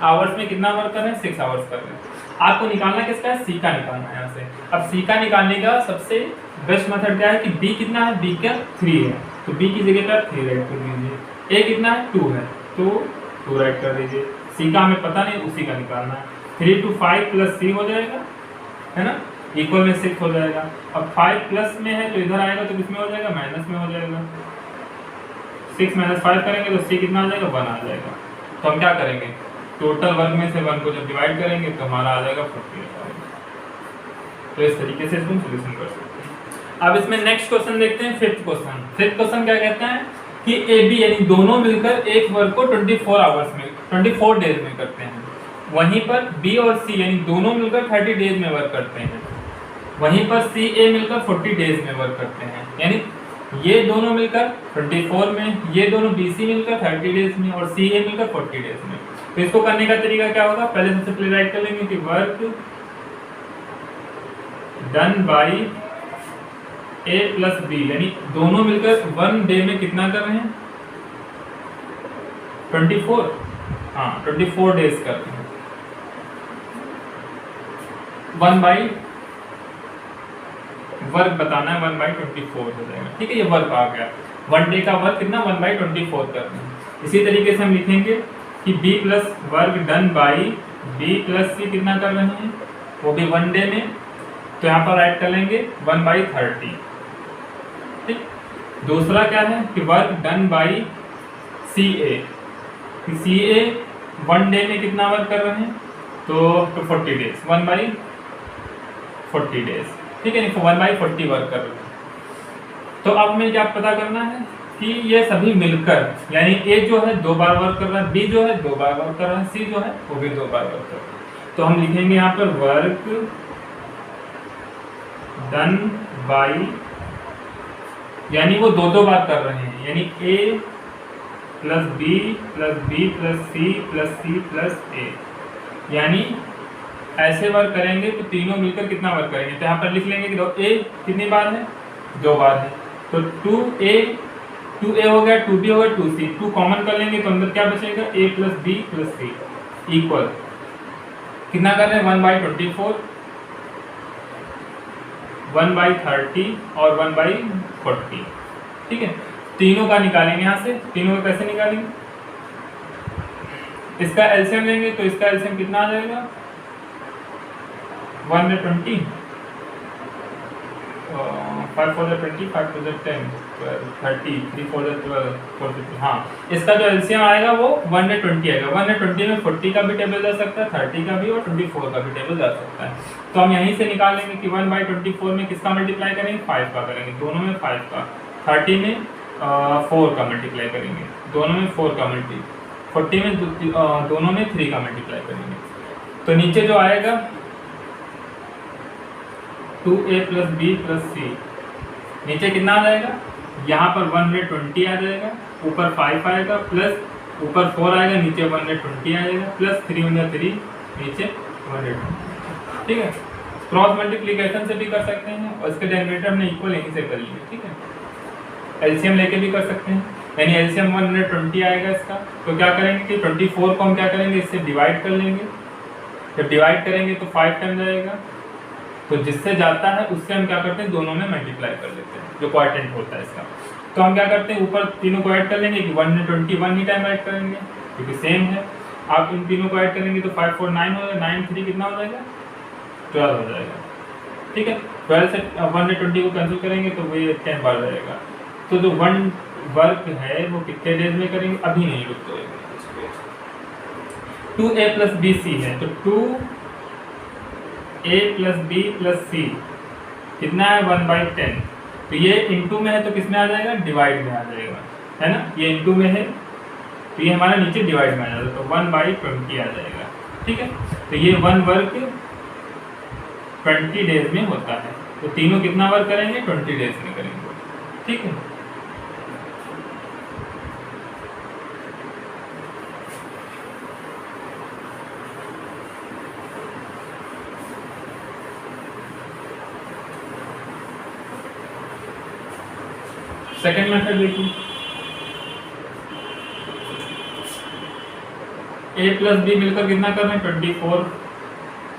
आवर्स में कितना वर्क कर रहे हैं, 6 आवर्स कर रहे हैं। आपको निकालना किसका है, सी का निकालना है यहाँ से। अब सी का निकालने का सबसे बेस्ट मेथड क्या है कि बी कितना है, बी का 3 है तो बी की जगह पर 3 राइट कर दीजिए, ए कितना है 2 है तो 2 राइट कर दीजिए, सी का हमें पता नहीं, उसी का निकालना है। 3 to 5 प्लस सी हो जाएगा, है ना, इक्वल में 6 हो जाएगा। अब 5 प्लस में है तो इधर आएगा तो किसमें हो जाएगा, माइनस में हो जाएगा। 6 - 5 करेंगे तो सी कितना आ जाएगा, 1 आ जाएगा। तो हम क्या करेंगे, टोटल वर्क में से 1 को जब डिवाइड करेंगे तो हमारा आ जाएगा 48 आएगा। तो इस तरीके से इसको सोल्यूशन कर सकते हैं। अब इसमें नेक्स्ट क्वेश्चन देखते हैं, फिफ्थ क्वेश्चन। फिफ्थ क्वेश्चन क्या कहता है कि ए बी यानी दोनों मिलकर एक वर्क को 24 आवर्स में 24 डेज में करते हैं, वहीं पर बी और सी यानी दोनों मिलकर 30 डेज में वर्क करते हैं, वहीं पर सी ए मिलकर 40 डेज में वर्क करते हैं। यानी ये दोनों मिलकर 24 में, ये दोनों बी सी मिलकर 30 डेज में और सी ए मिलकर 40 डेज में। तो इसको करने का तरीका क्या होगा, पहले सबसे पहले राइट कर लेंगे कि work done by A plus B यानी दोनों मिलकर 1 डे में कितना कर रहे हैं, 24, हाँ 24 डेज कर रहे हैं। 1 बाई वर्क बताना है, 1/24 हो जाएगा, ठीक है। ये वर्क आ गया, 1 डे का वर्क कितना 1/24 कर रहे हैं। इसी तरीके से हम लिखेंगे कि B plus work done by B plus C कितना कर रहे हैं, वो भी 1 डे में, तो यहाँ पर राइट कर लेंगे 1/30, ठीक। दूसरा क्या है कि work done by C A, C A 1 day में कितना वर्क कर रहे हैं, तो 40 डेज, 1/40 डेज, ठीक है, 1/40 वर्क कर रहे हैं। तो अब हमें क्या पता करना है कि ये सभी मिलकर यानी ए जो है 2 बार वर्क कर रहा है, बी जो है 2 बार वर्क कर रहा है, सी जो है वो भी 2 बार वर्क कर रहा है। तो हम लिखेंगे यहाँ पर वर्क डन बाई यानी वो 2 बार कर रहे हैं, यानी A plus B plus C plus A, यानी ऐसे वर्क करेंगे तो तीनों मिलकर कितना वर्क करेंगे। तो यहाँ पर लिख लेंगे कि ए कितनी बार है, 2 बार है, तो 2a हो गया, 2b हो गया, 2c, 2 कॉमन कर लेंगे तो अंदर क्या बचेगा, a plus B plus C equal कितना कर रहे हैं 1/24, 1/30 और 1/40, ठीक है। तीनों का निकालेंगे, यहाँ से तीनों का कैसे निकालेंगे, इसका एलसीएम लेंगे तो इसका एलसीएम कितना आ जाएगा 1/20, 5 4 20, 5 2 10, 30, 3 4 12, 4 50, हाँ इसका जो एलसीएम आएगा वो 1/20 आएगा। 1/20 में 40 का भी टेबल जा सकता है, 30 का भी और 24 का भी टेबल जा सकता है। तो हम यहीं से निकाल लेंगे कि 1/24 में किसका मल्टीप्लाई करेंगे, 5 का करेंगे, दोनों में 5 का, 30 में 4 का मल्टीप्लाई करेंगे, दोनों में 4 का मल्टीप्लाई, 40 में दोनों में 3 का मल्टीप्लाई करेंगे। तो नीचे जो आएगा 2a प्लस बी प्लस सी, नीचे कितना आ जाएगा, यहाँ पर 1/20 आ जाएगा, ऊपर 5 आएगा, प्लस ऊपर 4 आएगा, नीचे 1/20 आएगा, प्लस 3 × 3 नीचे 1/20, ठीक है। क्रॉस मल्टीप्लिकेशन से भी कर सकते हैं और इसके डेरिवेटिव हमने इक्वल यहीं से कर लिए, ठीक है। एलसीएम लेके भी कर सकते हैं, यानी एलसीएम 1/20 आएगा इसका, तो क्या करेंगे कि 24 को हम क्या करेंगे, इससे डिवाइड कर लेंगे, जब डिवाइड करेंगे तो 5 टाइम जाएगा, तो जिससे जाता है उससे हम क्या करते हैं दोनों में मल्टीप्लाई कर लेते हैं, जो क्वाड्रेंट होता है इसका। तो हम क्या करते हैं ऊपर तीनों को ऐड कर लेंगे कि 1/20 1 ही टाइम ऐड करेंगे, क्योंकि सेम है। आप इन तीनों को ऐड करेंगे तो 5 4 9 हो जाएगा, 9 3 कितना हो जाएगा 12 हो जाएगा। ठीक है, 12 से 120 को कैंसिल करेंगे तो वही 10 बार जाएगा। तो जो 1 वर्क है वो कितने डेज में करेंगे, अभी नहीं रुक जाएगा। 2a प्लस बी सी है तो 2a plus B plus C कितना है 1/10। तो ये इनटू में है तो किस में आ जाएगा, डिवाइड में आ जाएगा, है ना। ये इनटू में है तो ये हमारा नीचे डिवाइड में आ जाएगा, तो 1/20 आ जाएगा। ठीक है, तो ये 1 वर्क 20 डेज में होता है। तो तीनों कितना वर्क करेंगे, 20 डेज में करेंगे। ठीक है, सेकेंड मेथड देखिए, a प्लस बी मिलकर कितना कर रहे हैं 24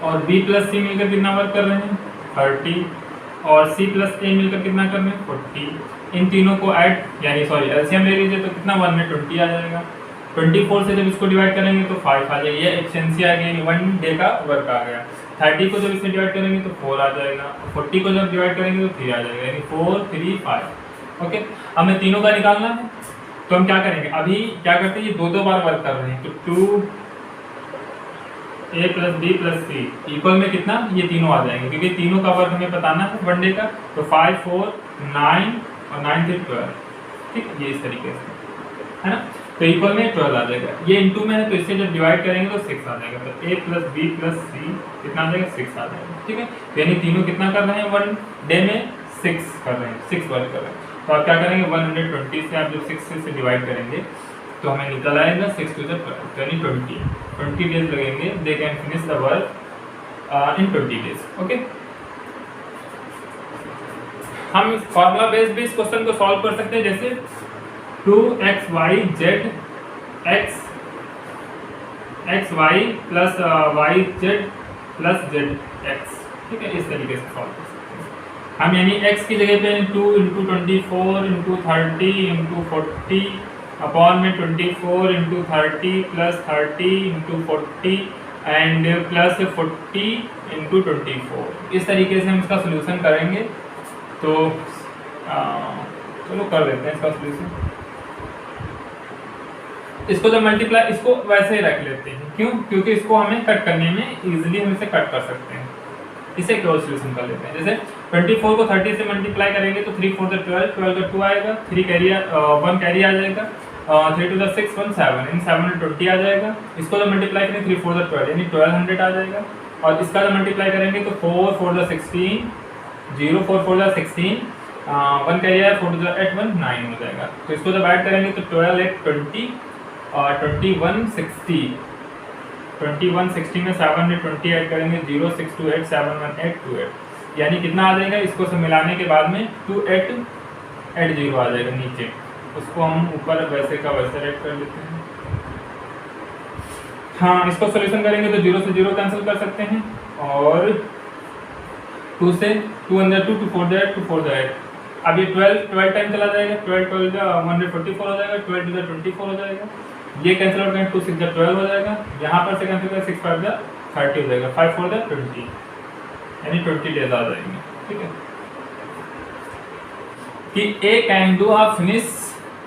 और b प्लस सी मिलकर कितना वर्क कर रहे हैं 30 और c प्लस a मिलकर कितना कर रहे हैं 40। इन तीनों को ऐड यानी सॉरी एलसीएम ले लीजिए तो कितना 1 में 20 आ जाएगा। 24 से जब इसको डिवाइड करेंगे तो 5 आ जाएगा, ये एफिशिएंसी आ गई यानी 1 डे का वर्क आ गया। 30 को जब इसमें डिवाइड करेंगे तो 4 आ जाएगा, 40 को जब डिवाइड करेंगे तो 3 आ जाएगा, यानी 4 3 5। ओके, हमें तीनों का निकालना है तो हम क्या करेंगे, अभी क्या करते हैं ये दो बार वर्क कर रहे हैं तो 2a plus B plus C equal में कितना, ये तीनों आ जाएंगे क्योंकि तीनों का वर्क हमें बताना है 1 डे का। तो 5 4 9 और 9 3 12। ठीक, ये इस तरीके से है ना, तो इक्वल में 12 आ जाएगा। ये इनटू में है तो इससे जब डिवाइड करेंगे तो 6 आ जाएगा। तो a plus B plus C कितना आ जाएगा 6 आ जाएगा। ठीक है, यानी तीनों कितना कर रहे हैं 1 डे में 6 कर रहे हैं, 6 वर्क कर रहे हैं। तो आप क्या करेंगे 120 से आप जब 6 से डिवाइड करेंगे तो हमें निकल आएगा 6 to the 12 यानी 20 डेज लगेंगे। They can finish the work in 20 days. Okay, हम फॉर्मूला बेस्ड भी इस क्वेश्चन को सॉल्व कर सकते हैं, जैसे 2xyz xy plus yz plus zx। ठीक है, इस तरीके से सॉल्व कर सकते हैं हम, यानी x की जगह पे 2 × 24 × 30 × 40 अपॉन में 24 × 30 प्लस 30 × 40 एंड प्लस 40 × 24। इस तरीके से हम इसका सोल्यूशन करेंगे। तो चलो कर देते हैं इसका सोल्यूशन। इसको जब मल्टीप्लाई, इसको वैसे ही रख लेते हैं, क्यों, क्योंकि इसको हमें कट करने में इजीली हम इसे कट कर सकते हैं। इसे क्लोज सोल्यूशन कर लेते हैं। जैसे 24 को 30 से मल्टीप्लाई करेंगे तो 3 4 12, 12 का 2 आएगा, 1 कैरी आ जाएगा, 3 2 6 1 7 इन 720 आ जाएगा। इसको जब मल्टीप्लाई करेंगे 3 4 12 यानी 1200 आ जाएगा। और इसका जब मल्टीप्लाई करेंगे तो 4 4 16 0 4 4 16 1 कैरी आया, 4 2 8 1 9 हो जाएगा। तो इसको जब ऐड करेंगे तो 12 8 20 और 21 60 में 7 में 20 ऐड करेंगे 0 6 2 8 7 1 8 2 8 यानी कितना आ जाएगा। इसको सब मिलाने के बाद में 2 8 8 0 आ जाएगा नीचे। उसको हम ऊपर वैसे का वैसे ऐड कर लेते हैं। हाँ, इसको सोल्यूशन करेंगे तो 0 से 0 कैंसिल कर सकते हैं और 2 से 2 अंदर 2 2 4 2 4 अब ये 12 टाइम चला जाएगा, 12 144 हो जाएगा, 12 24 हो जाएगा। ये कैंसिल आउट करेंगे 2 6 12 हो जाएगा। यहाँ पर से कैंसिल करेंगे 6 5 30 हो जाएगा, 5 4 20 यानी 20 डेज आ जाएंगे। ठीक है, कि A can do a finish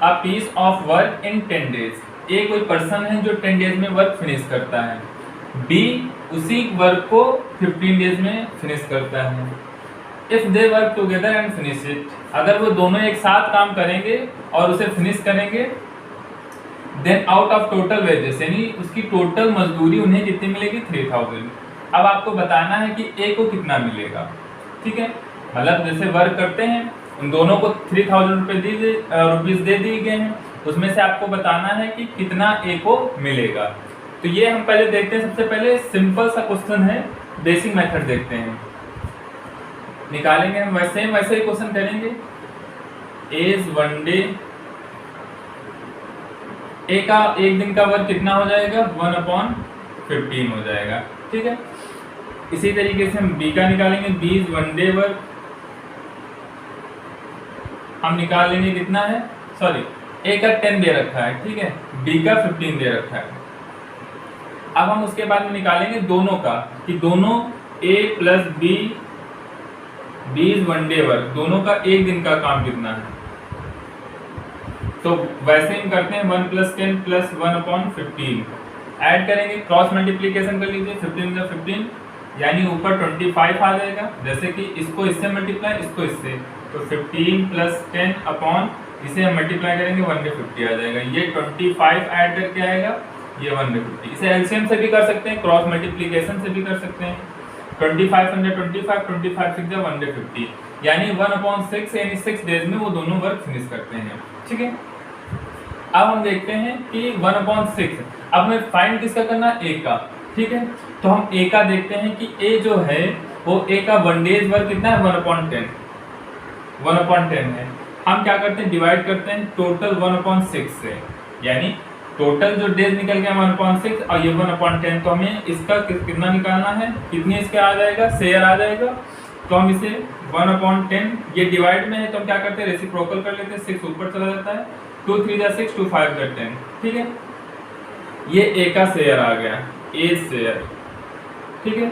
a piece of work in 10 days. A कोई पर्सन है जो 10 डेज में वर्क फिनिश करता है। बी उसी वर्क को 15 डेज में फिनिश करता है। If they work together and finish it, अगर वो दोनों एक साथ काम करेंगे और उसे फिनिश करेंगे, then out of total wages यानी उसकी टोटल मजदूरी उन्हें कितनी मिलेगी 3000। अब आपको बताना है कि ए को कितना मिलेगा। ठीक है, मतलब जैसे वर्क करते हैं उन दोनों को 3000 रुपीज दे दिए गए हैं, उसमें से आपको बताना है कि कितना ए को मिलेगा। तो ये हम पहले देखते हैं। सबसे पहले सिंपल सा क्वेश्चन है, बेसिक मेथड देखते हैं, निकालेंगे हम वैसे ही क्वेश्चन करेंगे। एज 1 डे, ए का एक दिन का वर्क कितना हो जाएगा 1/15 हो जाएगा। ठीक है, इसी तरीके से हम बी का निकालेंगे। बी इज 1 डे वर्क, हम निकाल लेंगे कितना है, सॉरी ए का 10 दे रखा है, ठीक है, बी का 15 दे रखा है। अब हम उसके बाद में निकालेंगे दोनों का कि दोनों A plus B is 1 day work, दोनों का एक दिन का काम कितना है। तो वैसे हम करते हैं 1 + 10 + 1/15 ऐड करेंगे, क्रॉस मल्टीप्लीकेशन कर लीजिए, 15 × 15 यानी ऊपर 25 आ जाएगा। जैसे कि इसको इससे मल्टीप्लाई, इसको इससे, तो 15 + 10 अपॉन इसे हम मल्टीप्लाई करेंगे 1/50 आ जाएगा। ये 25 ऐड करके आएगा, ये 1/50। इसे एलसीएम से भी कर सकते हैं, क्रॉस मल्टीप्लीकेशन से भी कर सकते हैं। 25 × 25, 25 6 × 1/50 यानी 1/6 यानी 6 डेज में वो दोनों वर्क फिनिश करते हैं, ठीक है। अब हम देखते हैं कि 1/6, अब हमें फाइंड किसका करना है, ए का, ठीक है। तो हम ए का देखते हैं कि ए जो है वो ए का 1 डेज वर्क कितना है, 1/10 है। हम क्या करते हैं, डिवाइड करते हैं टोटल 1/6 से, यानी टोटल जो डेज निकल गया 1/6 और ये 1/10, तो हमें इसका कितना निकालना है, कितनी इसके आ जाएगा, शेयर आ जाएगा। तो हम इसे 1/10, ये डिवाइड में है तो हम क्या करते हैं, रेसिप्रोकल कर लेते हैं, 6 ऊपर चला जाता है, 2 3 = 6, 2 5 = 10, ठीक है। ये ए का शेयर आ गया, ए शेयर, ठीक है।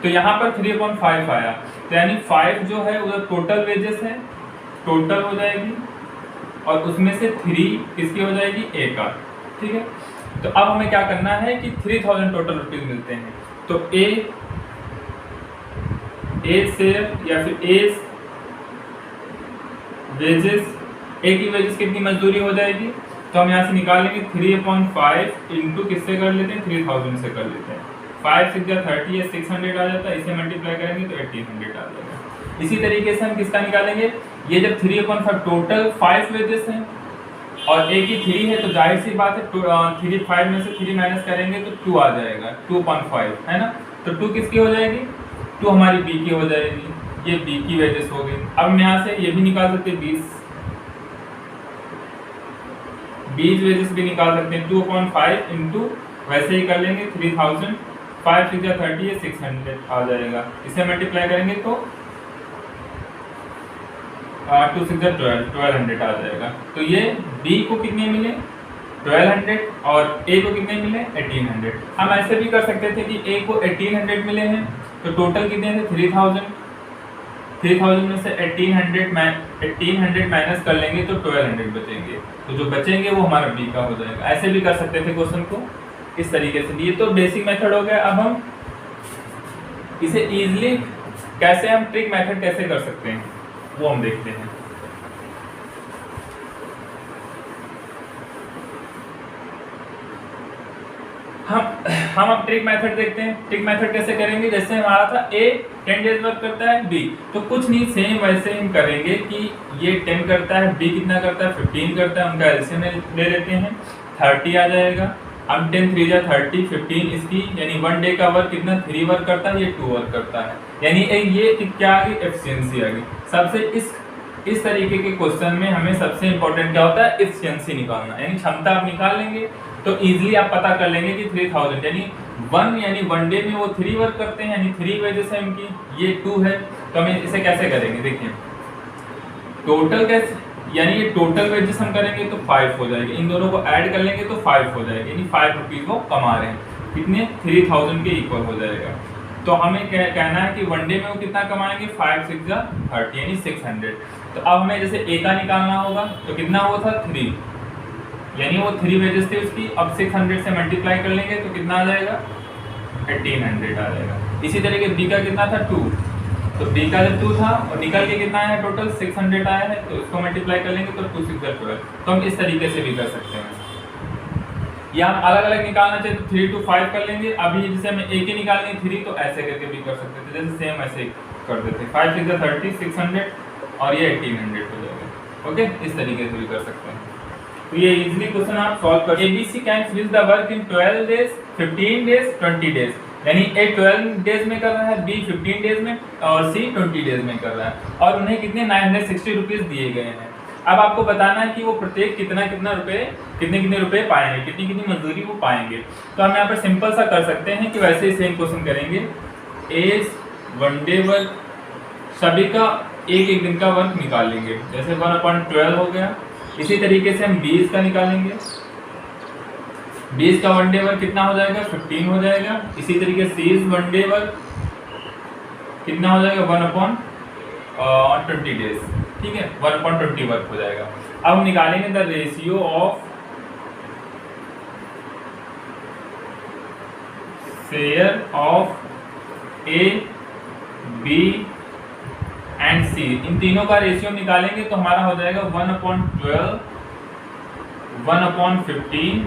तो यहाँ पर 3/5 आया, तो यानी 5 जो है उधर टोटल वेजेस है, टोटल हो जाएगी, और उसमें से 3 किसकी हो जाएगी, ए का, ठीक है। तो अब हमें क्या करना है कि 3000 टोटल रुपीज मिलते हैं। तो ए शेयर या फिर ए वेजेस, ए की वेजेस कितनी मजदूरी हो जाएगी, तो हम यहाँ से निकालेंगे 3/5 इंटू किससे कर लेते हैं, 3000 से कर लेते हैं। 5 6 × 30 है, 600 आ जाता है, इसे मल्टीप्लाई करेंगे तो 1800 आ जाएगा। इसी तरीके से हम किसका निकालेंगे, ये जब 3/5 टोटल 5 वेजेस हैं और ए की 3 है, तो जाहिर सी बात है 5 में से 3 माइनस करेंगे तो 2 आ जाएगा, 2.5 है ना। तो 2 किसकी हो जाएगी, 2 हमारी बी की हो जाएगी, ये बी की वेजेस हो गई। अब हम यहाँ से ये भी निकाल सकते हैं, 20 वेजेस भी निकाल सकते हैं, 2/5 इंटू वैसे ही कर लेंगे 3000, 5 6 × 30 है, 600 आ जाएगा। इसे मल्टीप्लाई करेंगे तो 2 6 × 1200 आ जाएगा। तो ये बी को कितने मिले, 1200, और ए को कितने मिले, 1800। हम ऐसे भी कर सकते थे कि ए को 1800 मिले हैं, तो टोटल कितने थे, 3000 में से 1800 माइनस कर लेंगे तो 1200 बचेंगे, तो जो बचेंगे वो हमारा बी का हो जाएगा। ऐसे भी कर सकते थे क्वेश्चन को इस तरीके से। ये तो बेसिक मेथड हो गया। अब हम इसे इजीली कैसे, हम ट्रिक मेथड कैसे कर सकते हैं वो हम देखते हैं। हम अब ट्रिक मेथड देखते हैं। ट्रिक मेथड कैसे करेंगे, जैसे हमारा था ए 10 डेज वर्क करता है, बी, तो कुछ नहीं, सेम वैसे हम करेंगे कि ये 10 करता है, बी कितना करता है, 15 करता है, उनका एलसीएम ले लेते हैं, 30 आ जाएगा। अब 10 3 × 30, 15 इसकी, यानी 1 डे का वर्क कितना, 3 वर्क करता है, ये 2 वर्क करता है, यानी ये क्या आ गई, एफिशिएंसी आ गई। सबसे इस तरीके के क्वेश्चन में हमें सबसे इंपॉर्टेंट क्या होता है, एफिशिएंसी निकालना, यानी क्षमता आप निकाल लेंगे तो इजीली आप पता कर लेंगे कि 3000 यानी 1 डे में वो 3 वर्क करते हैं, यानी 3 वेजेस है इनकी, ये 2 है। तो हम इसे कैसे करेंगे, देखिए टोटल कैसे, यानी ये टोटल वेजेस हम करेंगे तो 5 हो जाएगी, इन दोनों को ऐड कर लेंगे तो 5 हो जाएगी, यानी 5 रुपीज वो कमा रहे हैं, कितने, 3000 के इक्वल हो जाएगा। तो हमें कहना है कि 1 डे में वो कितना कमाएंगे, 5 6 × 30 यानी 600। तो अब हमें जैसे ए का निकालना होगा, तो कितना हुआ था, 3, यानी वो 3 वेजेस थे उसकी। अब 600 से मल्टीप्लाई कर लेंगे तो कितना आ जाएगा, 1800 आ जाएगा। इसी तरीके बी का कितना था, 2, तो बी का जब 2 था और निकल के कितना आया, टोटल 600 आया है, तो इसको मल्टीप्लाई कर लेंगे तो 2 6 × 12। तो हम इस तरीके से भी कर सकते हैं, या हम अलग अलग निकालना चाहिए तो 3 to 5 कर लेंगे। अभी जैसे हमें ए की निकालनी है 3, तो ऐसे करके भी कर सकते थे, जैसे सेम ऐसे कर देते, 5 6 × 30, 600 और ये 1800 हो जाएगा। ओके, इस तरीके से भी कर सकते हैं। तो ये इजीली क्वेश्चन आप सॉल्व कर, ABC can finish the work in 12 days, 15 days, 20 days, यानी ए 12 डेज में कर रहा है, बी 15 डेज में और सी 20 डेज में कर रहा है, और उन्हें कितने 960 रुपीज दिए गए हैं। अब आपको बताना है कि वो प्रत्येक कितना रुपए, कितने रुपए पाएंगे, कितनी मजदूरी वो पाएंगे। तो हम यहाँ पर सिंपल सा कर सकते हैं कि वैसे ही सेम क्वेश्चन करेंगे, ए 1 डे वर्क, सभी का एक दिन का वर्क निकाल लेंगे, जैसे 1/12 हो गया, इसी तरीके से हम 20 का निकालेंगे, 20 का वन डे वर्क कितना हो जाएगा 15 हो जाएगा। इसी तरीके से 30 वन डे वर्क कितना हो जाएगा 1/20 डेज, ठीक है 1/20 वर्क हो जाएगा। अब हम निकालेंगे the ratio of share of A B and C, इन तीनों का रेशियो निकालेंगे तो हमारा हो जाएगा 1/12 1/15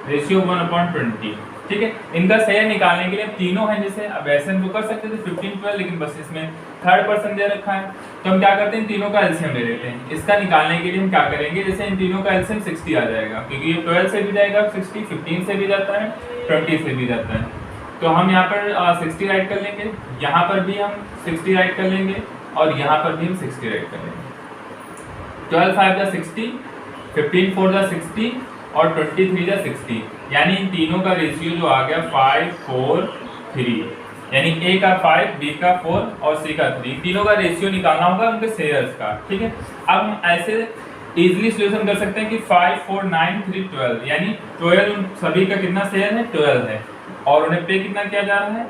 रेशियो 1/20, ठीक है। इनका शेयर निकालने के लिए तीनों हैं, जैसे अब ऐसे हम तो कर सकते थे 15 12, लेकिन बस इसमें थर्ड पर्सन दे रखा है तो हम क्या करते हैं इन तीनों का एलसीएम ले लेते हैं। इसका निकालने के लिए हम क्या करेंगे, जैसे इन तीनों का एलसीएम 60 आ जाएगा, क्योंकि ये 12 से भी जाएगा 60, 15 से भी जाता है, 20 से भी जाता है। तो हम यहाँ पर 60 राइट कर लेंगे, यहाँ पर भी हम 60 राइट कर लेंगे और यहाँ पर भी हम 60 राइट कर लेंगे। 12 5 जा 60, 15 4 जा 60 और 23 जा 60, यानी इन तीनों का रेशियो जो आ गया 5 4 3, यानी ए का 5, बी का 4 और सी का 3, तीनों का रेशियो निकालना होगा उनके शेयर्स का, ठीक है। अब हम ऐसे इजीली सॉल्यूशन कर सकते हैं कि 5 4 9 3 12, यानी 12 उन सभी का कितना शेयर है 12 है और उन्हें पे कितना किया जा रहा है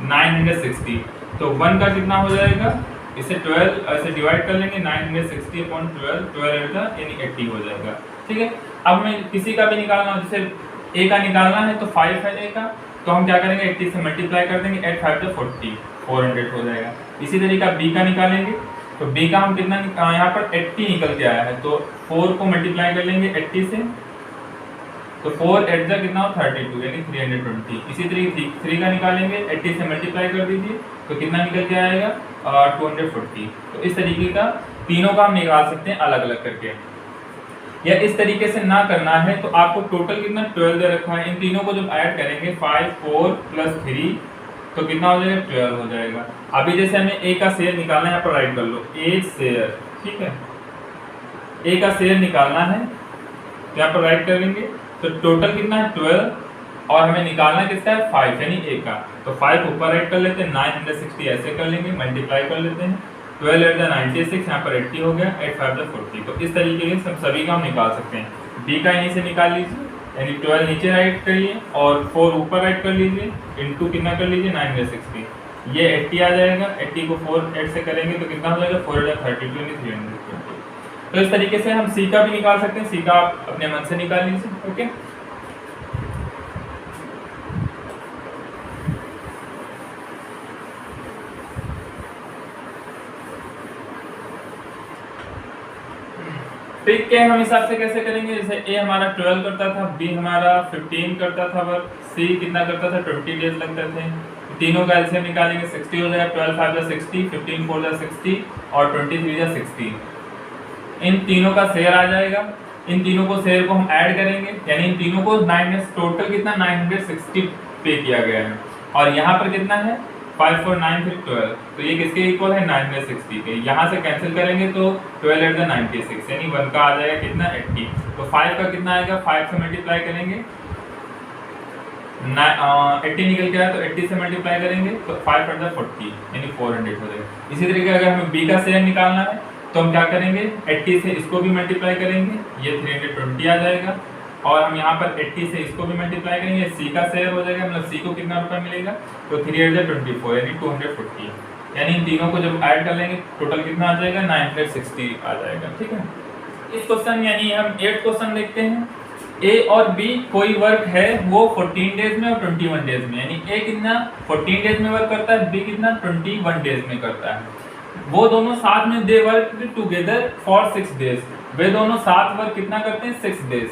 960, तो 1 का कितना हो जाएगा, इसे 12 ऐसे डिवाइड कर लेंगे 960/12, 12 यानी 80 हो जाएगा, ठीक है। अब हमें किसी का भी निकालना हो, जैसे ए का निकालना है तो 5 है ए का, तो हम क्या करेंगे 80 से मल्टीप्लाई कर देंगे, 8 5 तो 40, 400 हो जाएगा। इसी तरीका बी का निकालेंगे तो बी का हम कितना यहाँ पर 80 निकल के आया है, तो 4 को मल्टीप्लाई कर लेंगे 80 से, तो 4 8 जा कितना हो 32 यानी 320। इसी तरीके 3 का निकालेंगे 80 से मल्टीप्लाई कर दीजिए तो कितना निकल के आएगा 240। तो इस तरीके का तीनों का हम निकाल सकते हैं अलग अलग करके, या इस तरीके से ना करना है तो आपको टोटल कितना 12 दे रखा है, इन तीनों को जब ऐड करेंगे 5 4 + 3 तो कितना हो जाएगा 12 हो जाएगा। अभी जैसे हमें ए का शेयर निकालना है, यहाँ पर राइट कर लो ए शेयर, ठीक है, ए का शेयर निकालना है तो यहाँ पर राइट करेंगे तो टोटल कितना है 12 और हमें निकालना किसका है 5 यानी ए का, तो 5 ऊपर राइट कर लेते हैं, 960 ऐसे कर लेंगे, मल्टीप्लाई कर लेते हैं, 12 8 जा 96, यहाँ पर 80 हो गया, 8 5 जा 40। तो इस तरीके से सभी का हम निकाल सकते हैं। बी का यहीं से निकाल लीजिए, यानी 12 नीचे राइट करिए और 4 ऊपर राइट कर लीजिए, इनटू कितना कर लीजिए 960, ये 80 आ जाएगा, 80 को 4 8 से करेंगे तो कितना हो जाएगा 4 8 जा 32 यानी 320। तो इस तरीके से हम सी का भी निकाल सकते हैं, सी का आप अपने मन से निकाल लीजिए, ओके। ट्रिक के हम हिसाब से कैसे करेंगे, जैसे ए हमारा 12 करता था, बी हमारा 15 करता था वर्क, सी कितना करता था 20 डेज लगते थे, तीनों का एलसीएम निकालेंगे 60 हो जाएगा, 12 5 जा 60, 15 4 जा 60 और 23 जा 60, इन तीनों का शेयर आ जाएगा। इन तीनों को शेयर को हम ऐड करेंगे, यानी इन तीनों को टोटल कितना 960 पे किया गया है और यहाँ पर कितना है 5 4 9 3 12, तो ये किसके इक्वल है 960 के, यहाँ से कैंसिल करेंगे तो 12 8 जा 96 यानी 1 का आ जाएगा कितना 80, तो 5 का कितना आएगा 5 से मल्टीप्लाई करेंगे 80 निकल के आया तो 80 से मल्टीप्लाई करेंगे तो 5 8 जा 40 यानी 400 हो जाएगा। इसी तरीके अगर हमें बी का शेयर निकालना है तो हम क्या करेंगे 80 से इसको भी मल्टीप्लाई करेंगे, ये 320 आ जाएगा और हम यहाँ पर 80 से इसको भी मल्टीप्लाई करेंगे, सी का शेयर हो जाएगा, मतलब सी को कितना रुपया मिलेगा तो 3 8 जा 24 यानी 240, यानी इन तीनों को जब ऐड कर लेंगे टोटल कितना आ जाएगा 960 आ जाएगा, ठीक है। इस क्वेश्चन यानी हम 8 क्वेश्चन देखते हैं। ए और बी कोई वर्क है वो 14 डेज में और 21 डेज में, यानी ए कितना 14 डेज में वर्क करता है, बी कितना 21 डेज में करता है। वो दोनों साथ में they work together for 6 days, वे दोनों साथ वर्क कितना करते हैं 6 डेज,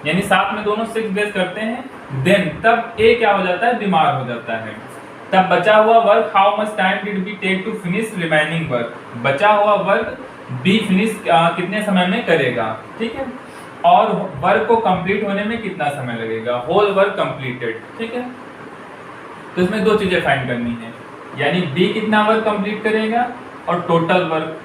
यानी साथ में दोनों 6 डेज करते हैं। देन तब ए क्या हो जाता है बीमार हो जाता है, तब बचा हुआ work how much time did B take to finish remaining work, बचा हुआ वर्क बी फिनिश कितने समय में करेगा, ठीक है, और वर्क को कंप्लीट होने में कितना समय लगेगा, होल वर्क कंप्लीटेड, ठीक है। तो इसमें दो चीजें फाइंड करनी है, यानी बी कितना वर्क कंप्लीट करेगा और टोटल वर्क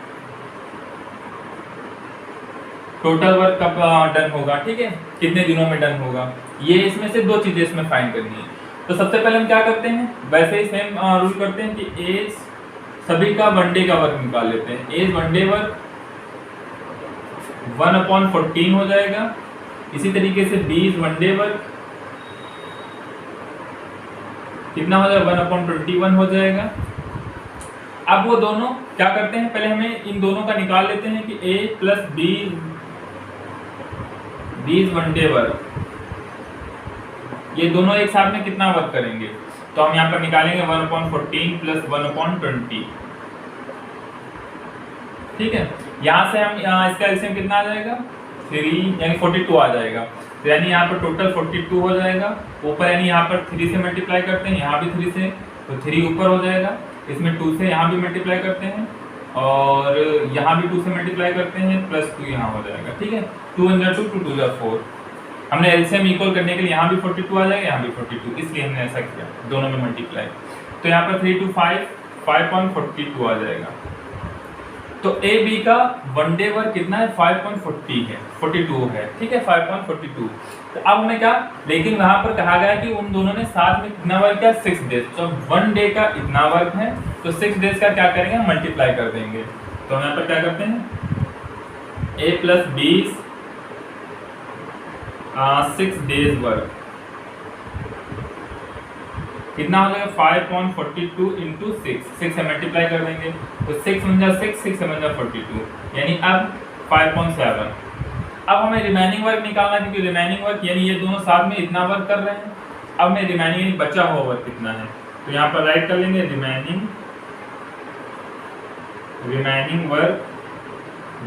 कब डन होगा, ठीक है, कितने दिनों में डन होगा, ये इसमें से दो चीजें इसमें फाइंड करनी है। तो सबसे पहले हम क्या करते हैं, वैसे ही सेम रूल करते हैं कि एज सभी का 1 डे का वर्क निकाल लेते हैं, एज 1 डे वर्क 1/14 हो जाएगा। इसी तरीके से 20 वनडे वर्क कितना हो जाएगा, 1/21 हो जाएगा। अब वो दोनों क्या करते हैं, पहले हमें इन दोनों का निकाल लेते हैं कि A प्लस 20 वनडे वर्क, ये दोनों एक साथ में कितना वर्क करेंगे। तो हम यहाँ पर निकालेंगे 1/14 प्लस 1/20। ठीक है, यहाँ से हम इसका एलसीएम कितना आ जाएगा, 3 यानी 42 आ जाएगा। तो यानी यहाँ पर टोटल 42 हो जाएगा। ऊपर यानी यहाँ पर 3 से मल्टीप्लाई करते हैं, यहाँ भी 3 से, तो 3 ऊपर हो जाएगा। इसमें 2 से यहाँ भी मल्टीप्लाई करते हैं और यहाँ भी 2 से मल्टीप्लाई करते हैं, प्लस 2 यहाँ हो जाएगा। ठीक है, 2 × 2 2 2 4। हमने एलसीएम इक्वल करने के लिए यहाँ भी 42 आ जाएगा, यहाँ भी 42, इसलिए हमने ऐसा किया, दोनों में मल्टीप्लाई। तो यहाँ पर 3 2 5 5.42 आ जाएगा। तो ए बी का वनडे वर्क कितना है, 5.42 है। ठीक है, 5.42। तो अब हमें क्या, लेकिन वहां पर कहा गया कि उन दोनों ने साथ में कितना वर्क किया, 6 डेज। तो 1 डे का इतना वर्क है, तो 6 डेज का क्या करेंगे, मल्टीप्लाई कर देंगे। तो हम यहाँ पर क्या करते हैं, a प्लस 20 6 डेज वर्क कितना हो जाएगा, 5.42 इंटू 6 से मल्टीप्लाई कर देंगे। तो 6 × 6 6 × 42, यानी अब 5.7। अब हमें रिमेनिंग वर्क निकालना है, क्योंकि रिमेनिंग वर्क यानी ये दोनों साथ में इतना वर्क कर रहे हैं। अब हमें रिमेनिंग बचा हुआ वर्क कितना है, तो यहाँ पर राइट कर लेंगे remaining work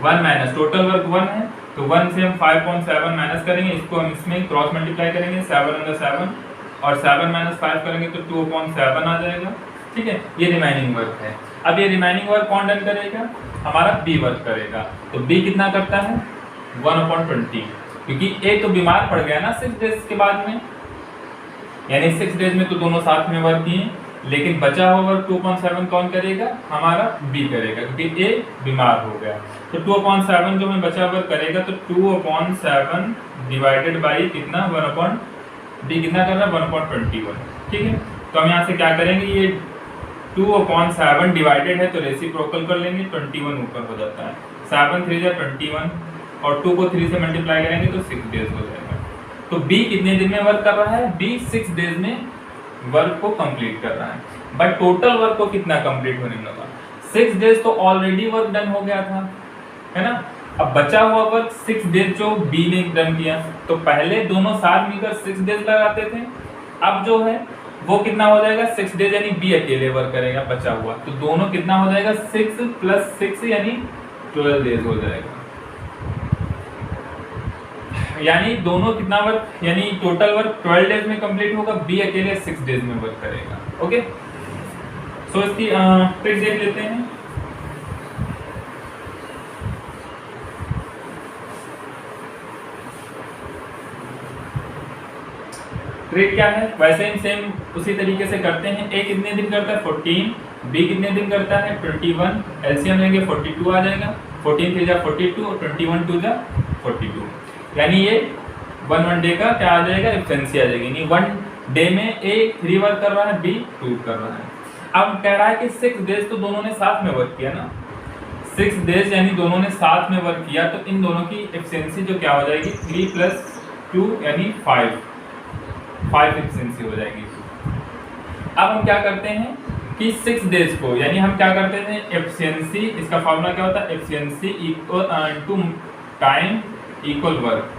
1 minus total work 1 है, तो 1 से हम 5.7 माइनस करेंगे, इसको हम इसमें क्रॉस मल्टीप्लाई करेंगे, 7 × 7 और 7 - 5 करेंगे तो 2/7 आ जाएगा। ठीक है, ये रिमेनिंग वर्क है। अब ये रिमेनिंग वर्क कौन डन करेगा, हमारा बी वर्क करेगा। तो बी कितना करता है, 1/20, क्योंकि ए तो बीमार पड़ गया ना 6 डेज के बाद में, यानी 6 डेज में तो दोनों साथ में वर्क किए, लेकिन बचा हुआ वर्क 2/7 कौन करेगा, हमारा बी करेगा, क्योंकि ए बीमार हो गया। तो 2/7 जो हमें बचा वर्क करेगा, तो 2/7 डिवाइडेड बाई कितना, बी कितना कर रहा है, 1/21। ठीक है, तो हम यहाँ से क्या करेंगे, ये 2/7 डिवाइडेड है तो रेसिप्रोकल कर लेंगे, 21 ऊपर हो जाता है, 7 3 × 21 और 2 को 3 से मल्टीप्लाई करेंगे तो 6 डेज हो जाएगा। तो बी कितने दिन में वर्क कर रहा है, बी 6 डेज में वर्क को कंप्लीट कर रहा है। बट टोटल वर्क को कितना कंप्लीट होने लगा, 6 डेज तो ऑलरेडी वर्क डन हो गया था, है ना। अब बचा हुआ वर्क 6 डेज जो बी ने डन किया, तो पहले दोनों साथ मिलकर 6 डेज लगाते थे। अब जो है वो कितना हो जाएगा, 6 डेज यानी बी अकेले वर्क करेगा बचा हुआ, तो दोनों कितना हो जाएगा, 6 + 6 यानी 12 डेज हो जाएगा। यानी दोनों कितना वर्क, यानी टोटल वर्क 12 डेज में कंप्लीट होगा, बी अकेले 6 डेज में वर्क करेगा। ओके, सो इसकी ट्रिक देख लेते हैं। ट्रिक क्या है, वैसे ही सेम उसी तरीके से करते हैं। ए कितने दिन करता है, 14, बी कितने दिन करता है, 21, एलसीएम लेंगे 42 आ जाएगा, 14 3 × 42 और 21 2 × 42, यानी ये 1 डे का क्या आ जाएगा, एफिशिएंसी आ जाएगी। यानी 1 डे में ए 3 वर्क कर रहा है, बी 2 कर रहा है। अब कह रहा है कि 6 डेज तो दोनों ने साथ में वर्क किया ना, 6 डेज यानी दोनों ने साथ में वर्क किया, तो इन दोनों की एफिशिएंसी जो क्या हो जाएगी, 3 + 2 यानी 5 एफिशिएंसी हो जाएगी। अब हम क्या करते हैं कि 6 डेज को, यानी हम क्या करते हैं, एफिशिएंसी, इसका फॉर्मूला क्या होता है, efficiency equal time equal work,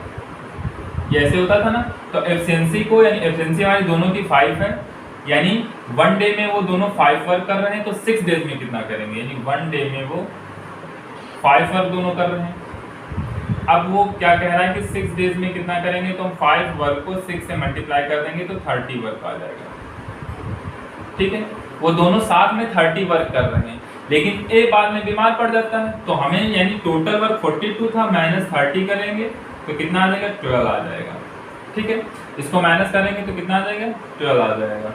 ये ऐसे होता था ना। तो एफिशिएंसी को, यानी एफिशिएंसी हमारी दोनों की 5 है, यानी 1 डे में वो दोनों 5 वर्क कर रहे हैं, तो 6 डेज में कितना करेंगे, यानी 1 डे में वो 5 वर्क दोनों कर रहे हैं। अब वो क्या कह रहा है कि 6 डेज में कितना करेंगे, तो हम 5 वर्क को 6 से मल्टीप्लाई कर देंगे तो 30 वर्क आ जाएगा। ठीक है, वो दोनों साथ में 30 वर्क कर रहे हैं, लेकिन ए बाद में बीमार पड़ जाता है, तो हमें यानी टोटल वर्क 42 था, -30 करेंगे तो कितना आ जाएगा, 12 आ जाएगा। ठीक है, इसको माइनस करेंगे तो कितना आ जाएगा, 12 आ जाएगा।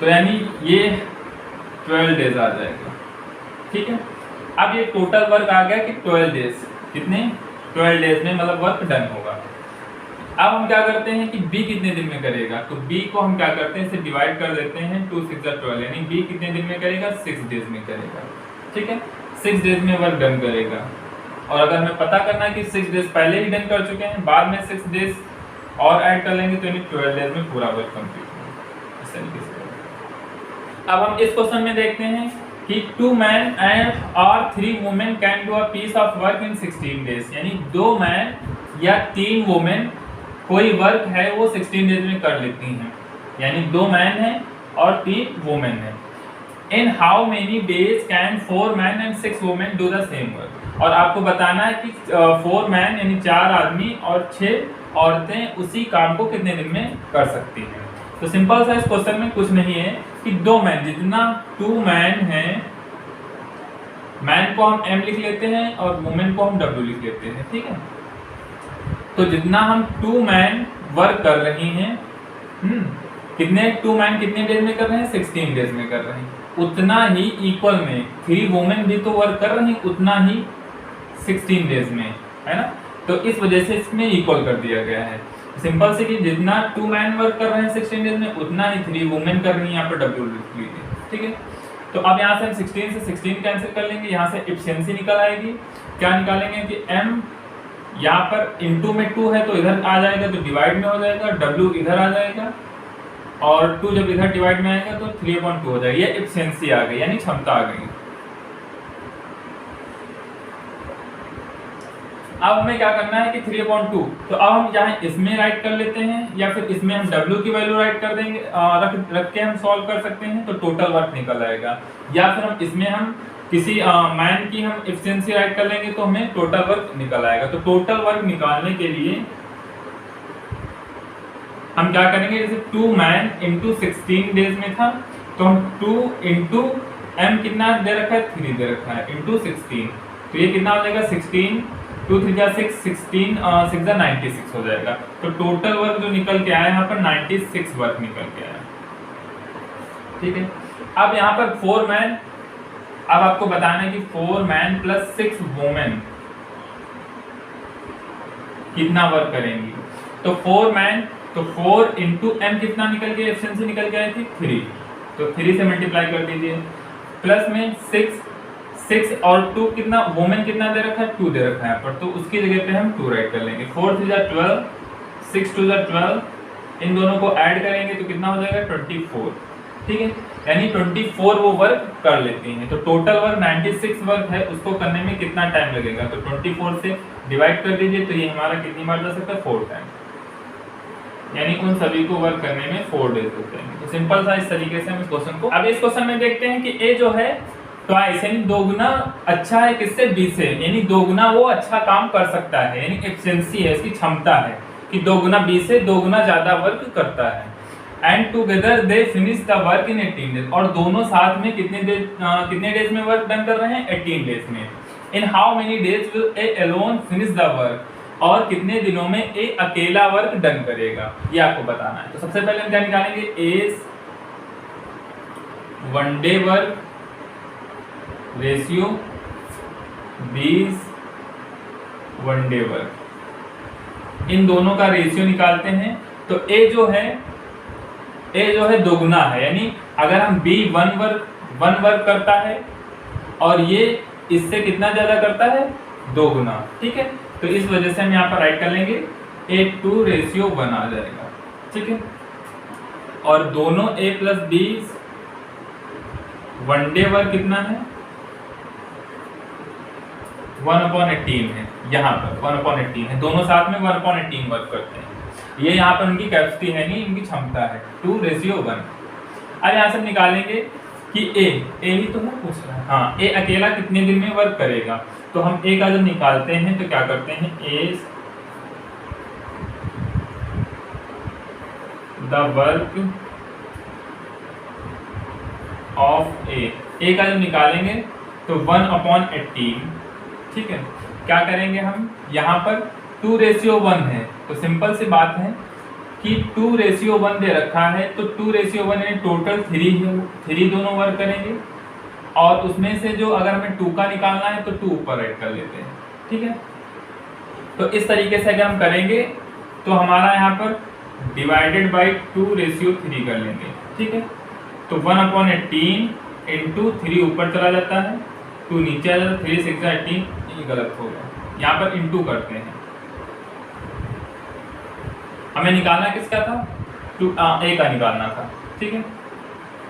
तो यानी ये 12 डेज आ जाएगा। ठीक है, अब ये टोटल वर्क आ गया कि 12 डेज, कितने, 12 डेज में मतलब वर्क डन होगा। अब हम क्या करते हैं कि बी कितने दिन में करेगा, तो बी को हम क्या करते हैं, इसे डिवाइड कर देते हैं, 2 6 × 12, यानी बी कितने दिन में करेगा, 6 डेज में करेगा। ठीक है, 6 डेज में वर्क डन करेगा। और अगर हमें पता करना है कि 6 डेज पहले ही डन कर चुके हैं, बाद में 6 डेज और ऐड कर लेंगे तो यानी 12 डेज में पूरा वर्क कंप्लीट होगा। इस तरीके से अब हम इस क्वेश्चन में देखते हैं कि 2 मैन एंड और 3 women can do a piece of work in 16 days, यानी 2 मैन या 3 वुमेन कोई वर्क है वो 16 डेज में कर लेती हैं, यानी 2 मैन हैं और 3 वुमेन हैं। इन how many days can 4 man and 6 women do the same work, और आपको बताना है कि 4 मैन यानी 4 आदमी और 6 औरतें उसी काम को कितने दिन में कर सकती हैं। तो सिंपल सा इस क्वेश्चन में कुछ नहीं है कि 2 मैन, जितना 2 मैन हैं, मैन को हम m लिख लेते हैं और वुमेन को हम w लिख लेते हैं, ठीक है। तो जितना हम 2 मैन वर्क कर रहे हैं, कितने 2 मैन कितने डेज में कर रहे हैं, 16 डेज में कर रहे हैं, उतना ही इक्वल में 3 वुमेन भी तो वर्क कर रही हैं उतना ही 16 डेज में, है ना। तो इस वजह से इसमें इक्वल कर दिया गया है। सिंपल से कि जितना 2 मैन वर्क कर रहे हैं 16 डेज में उतना ही 3 वुमेन कर रही हैं, यहाँ पर w लिख लीजिए, ठीक है। तो अब यहाँ से हम 16 से 16 कैंसिल कर लेंगे, यहाँ से एफिशिएंसी निकल आएगी। क्या निकालेंगे कि m यहाँ पर इनटू में 2 है तो इधर आ जाएगा तो डिवाइड में हो जाएगा, w इधर आ जाएगा और 2 जब इधर डिवाइड में आएगा तो 3/2 हो जाएगा। ये एफिशिएंसी आ गई यानी क्षमता आ गई। अब हमें क्या करना है कि 3/2, तो अब हम यहाँ इसमें राइट कर लेते हैं या फिर इसमें हम w की वैल्यू राइट कर देंगे, रख के हम सॉल्व कर सकते हैं तो टोटल वर्क निकल आएगा, या फिर हम इसमें हम किसी मैन की हम एफिशिएंसी राइट कर लेंगे तो हमें टोटल वर्क निकल आएगा। तो टोटल वर्क निकालने के लिए हम क्या करेंगे, जैसे 2 मैन इंटू 16 डेज में था तो हम 2 इंटू m कितना दे रखा है, 3 दे रखा है, इंटू 16, तो ये कितना हो जाएगा 16, 2 3 जा 6, 16 6 जा 96 हो जाएगा। तो टोटल वर्क जो निकल के आया यहाँ पर 96 वर्क निकल के आया, ठीक है। अब यहाँ पर 4 मैन, अब आपको बताना है कि 4 मैन प्लस 6 वुमेन कितना वर्क करेंगी। तो 4 मैन, तो 4 इंटू m कितना निकल के एफिशिएंसी निकल के आई थी 3, तो 3 से मल्टीप्लाई कर दीजिए, प्लस में 6 और 2 कितना, वुमेन कितना दे रखा है 2 दे रखा है यहाँ पर, तो उसकी जगह पे हम 2 राइट कर लेंगे। 4 3 जा 12, 6 2 जा 12, इन दोनों को ऐड करेंगे तो कितना हो जाएगा 24, ठीक है, यानी 24 वो वर्क कर लेती हैं। तो टोटल वर्क 96 वर्क है, उसको करने में कितना टाइम लगेगा, तो 24 से डिवाइड कर दीजिए तो ये हमारा कितनी बार जा सकता है 4 टाइम, यानी उन सभी को वर्क करने में 4 डेज होते हैं। तो सिंपल सा इस तरीके से हम इस क्वेश्चन को, अब इस क्वेश्चन में देखते हैं कि ए जो है ट्वाइस यानी 2 गुना अच्छा है किससे, बी से, यानी 2 गुना वो अच्छा काम कर सकता है, यानी एफिशिएंसी है, इसकी क्षमता है कि 2 गुना बी से 2 गुना ज्यादा वर्क करता है। And together they finish the work in 18 days, और दोनों साथ में कितने डेज में वर्क डन कर रहे हैं 18 डेज में। इन how many days will A alone finish the work, और कितने दिनों में ए अकेला वर्क डन करेगा, ये आपको बताना है। तो सबसे पहले हम क्या निकालेंगे, A 1 day work ratio 20 1 day work, इन दोनों का रेशियो निकालते हैं। तो ए जो है 2 गुना है, यानी अगर हम बी 1 वर्क करता है और ये इससे कितना ज्यादा करता है 2 गुना, ठीक है। तो इस वजह से हम यहाँ पर राइट कर लेंगे A2:1 आ जाएगा, ठीक है। और दोनों A plus B 1 day work कितना है 1/18 है, यहाँ पर 1/18 है, दोनों साथ में 1/18 वर्क करते हैं। ये यहाँ पर उनकी कैपेसिटी है नहीं, इनकी क्षमता है 2:1। अब यहाँ से हम निकालेंगे कि ए ही तो है पूछ रहा है, हाँ ए अकेला कितने दिन में वर्क करेगा। तो हम ए का जब निकालते हैं तो क्या करते हैं, ए द वर्क ऑफ ए का जब निकालेंगे तो 1/18, ठीक है। क्या करेंगे हम, यहाँ पर 2:1 है, तो सिंपल सी बात है कि 2:1 दे रखा है, तो 2:1 यानी टोटल 3 दोनों वर्क करेंगे, और उसमें से जो अगर हमें 2 का निकालना है तो 2 ऊपर राइट कर लेते हैं, ठीक है। तो इस तरीके से अगर हम करेंगे तो हमारा यहाँ पर डिवाइडेड बाई 2:3 कर लेंगे, ठीक है। तो 1/18 इंटू 3 ऊपर चला जाता है, 2 नीचे आ जाता है, 3 6 18, ये गलत हो गया, यहाँ पर इंटू करते हैं। हमें निकालना किसका था, ए का निकालना था, ठीक है।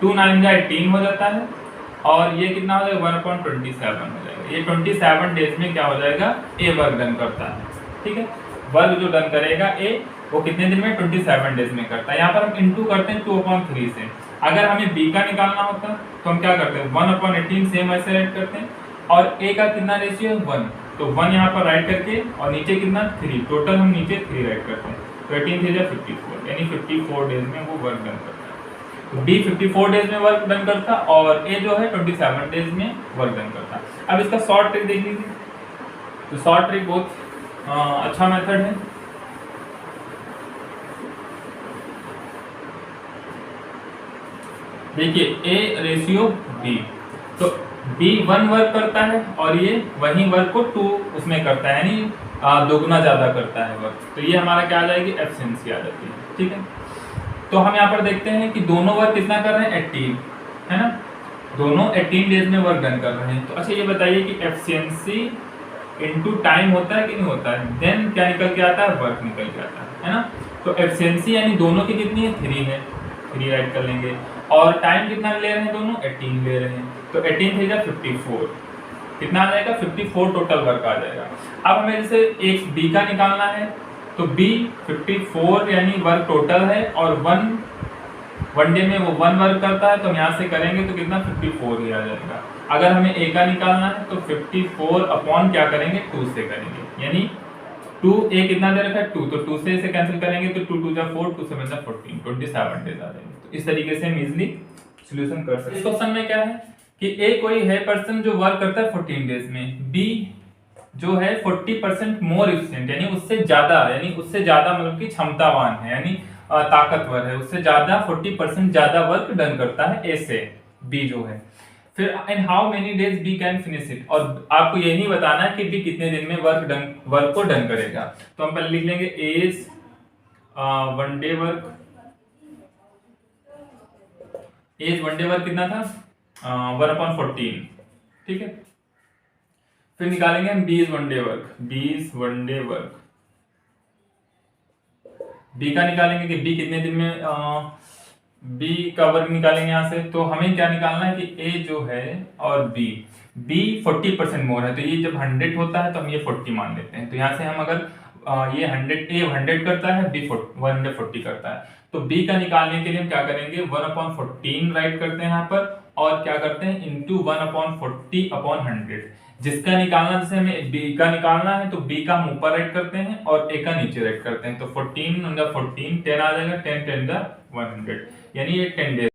2 9 जा 18 हो जाता है और ये कितना हो जाएगा 1/27 हो जाएगा। ये 27 डेज में क्या हो जाएगा, ए वर्क डन करता है, ठीक है। वर्क जो डन करेगा ए वो कितने दिन में, 27 डेज में करता है। यहाँ पर हम इंटू करते हैं 2/3 से। अगर हमें बी का निकालना होता तो हम क्या करते हैं, 1/18 सेम ऐसे राइट करते हैं और ए का कितना रेशियो है 1, तो 1 यहाँ पर राइट करके और नीचे कितना 3, टोटल हम नीचे 3 राइट करते हैं। तो 18 3 54, यानी 54 डेज में वो वर्क डन करता है। तो बी 54 डेज में वर्क डन करता और ए जो है 27 डेज में वर्क डन करता। अब इसका शॉर्ट ट्रिक देख लीजिए। तो शॉर्ट ट्रिक बहुत अच्छा मेथड है। देखिए ए रेशियो बी, तो बी 1 वर्क करता है और ये वही वर्क को 2 उसमें करता है, यानी दोगुना ज्यादा करता है वर्क। तो ये हमारा क्या आ जाएगी, एफिशिएंसी आ जाती है, ठीक है। तो हम यहाँ पर देखते हैं कि दोनों वर्क कितना कर रहे हैं, 18, है ना। दोनों 18 डेज में वर्क डन कर रहे हैं। तो अच्छा ये बताइए कि एफिशिएंसी इनटू टाइम होता है कि नहीं होता है, देन क्या निकल के आता है, वर्क निकल के आता है ना। तो एफिशिएंसी यानी दोनों की कितनी है, 3 है, 3 राइट कर लेंगे। और टाइम कितना ले रहे हैं, दोनों 18 ले रहे हैं। तो 18 3 54, कितना आ जाएगा, 54 टोटल वर्क आ जाएगा। अब हमें जैसे एक बी का निकालना है, तो बी 54 यानी वर्क टोटल है और वन डे में वो 1 वर्क करता है, तो हम यहाँ से करेंगे तो कितना 54 ही आ जाएगा। अगर हमें ए का निकालना है तो 54 अपॉन क्या करेंगे, 2 से करेंगे, यानी 2 ए कितना दे रखा है 2, तो 2 से इसे कैंसिल करेंगे तो 2 2 जा 4, 2 7 जा 14, 27 डेज आ जाएंगे। तो इस तरीके से हम इजीली सॉल्यूशन कर सकते हैं। इस क्वेश्चन में क्या है कि ए कोई है पर्सन जो वर्क करता है 14 डेज में, बी जो है 40% मोर एफिशिएंट, यानी उससे ज्यादा मतलब कि क्षमतावान है, यानी ताकतवर है, उससे ज्यादा 40% ज्यादा वर्क डन करता है ए से, बी जो है। फिर in how many days B can finish it, और आपको यही बताना है कि बी कितने दिन में वर्क को डन करेगा। तो हम पहले लिख लेंगे as 1 day work, as 1 day work कितना था 1/14, ठीक है। फिर निकालेंगे हम B is 1 day work, B is 1 day work, B का निकालेंगे कि बी कितने दिन में बी का वर्क निकालेंगे यहाँ से। तो हमें क्या निकालना है कि ए जो है और बी 40% मोर है, तो ये जब 100 होता है तो हम ये 40 मान लेते हैं। तो यहाँ से हम अगर ये 100 करता है, बी 140 करता है, तो बी का निकालने के लिए हम क्या करेंगे 1/14 राइट करते हैं यहाँ पर, और क्या करते हैं इंटू 1/40/100। जिसका निकालना, जैसे हमें बी का निकालना है तो बी का हम ऊपर राइट करते हैं और ए का नीचे राइट करते हैं। तो 14 10 आ जाएगा, 10 10 100, यानी ये 10 डेज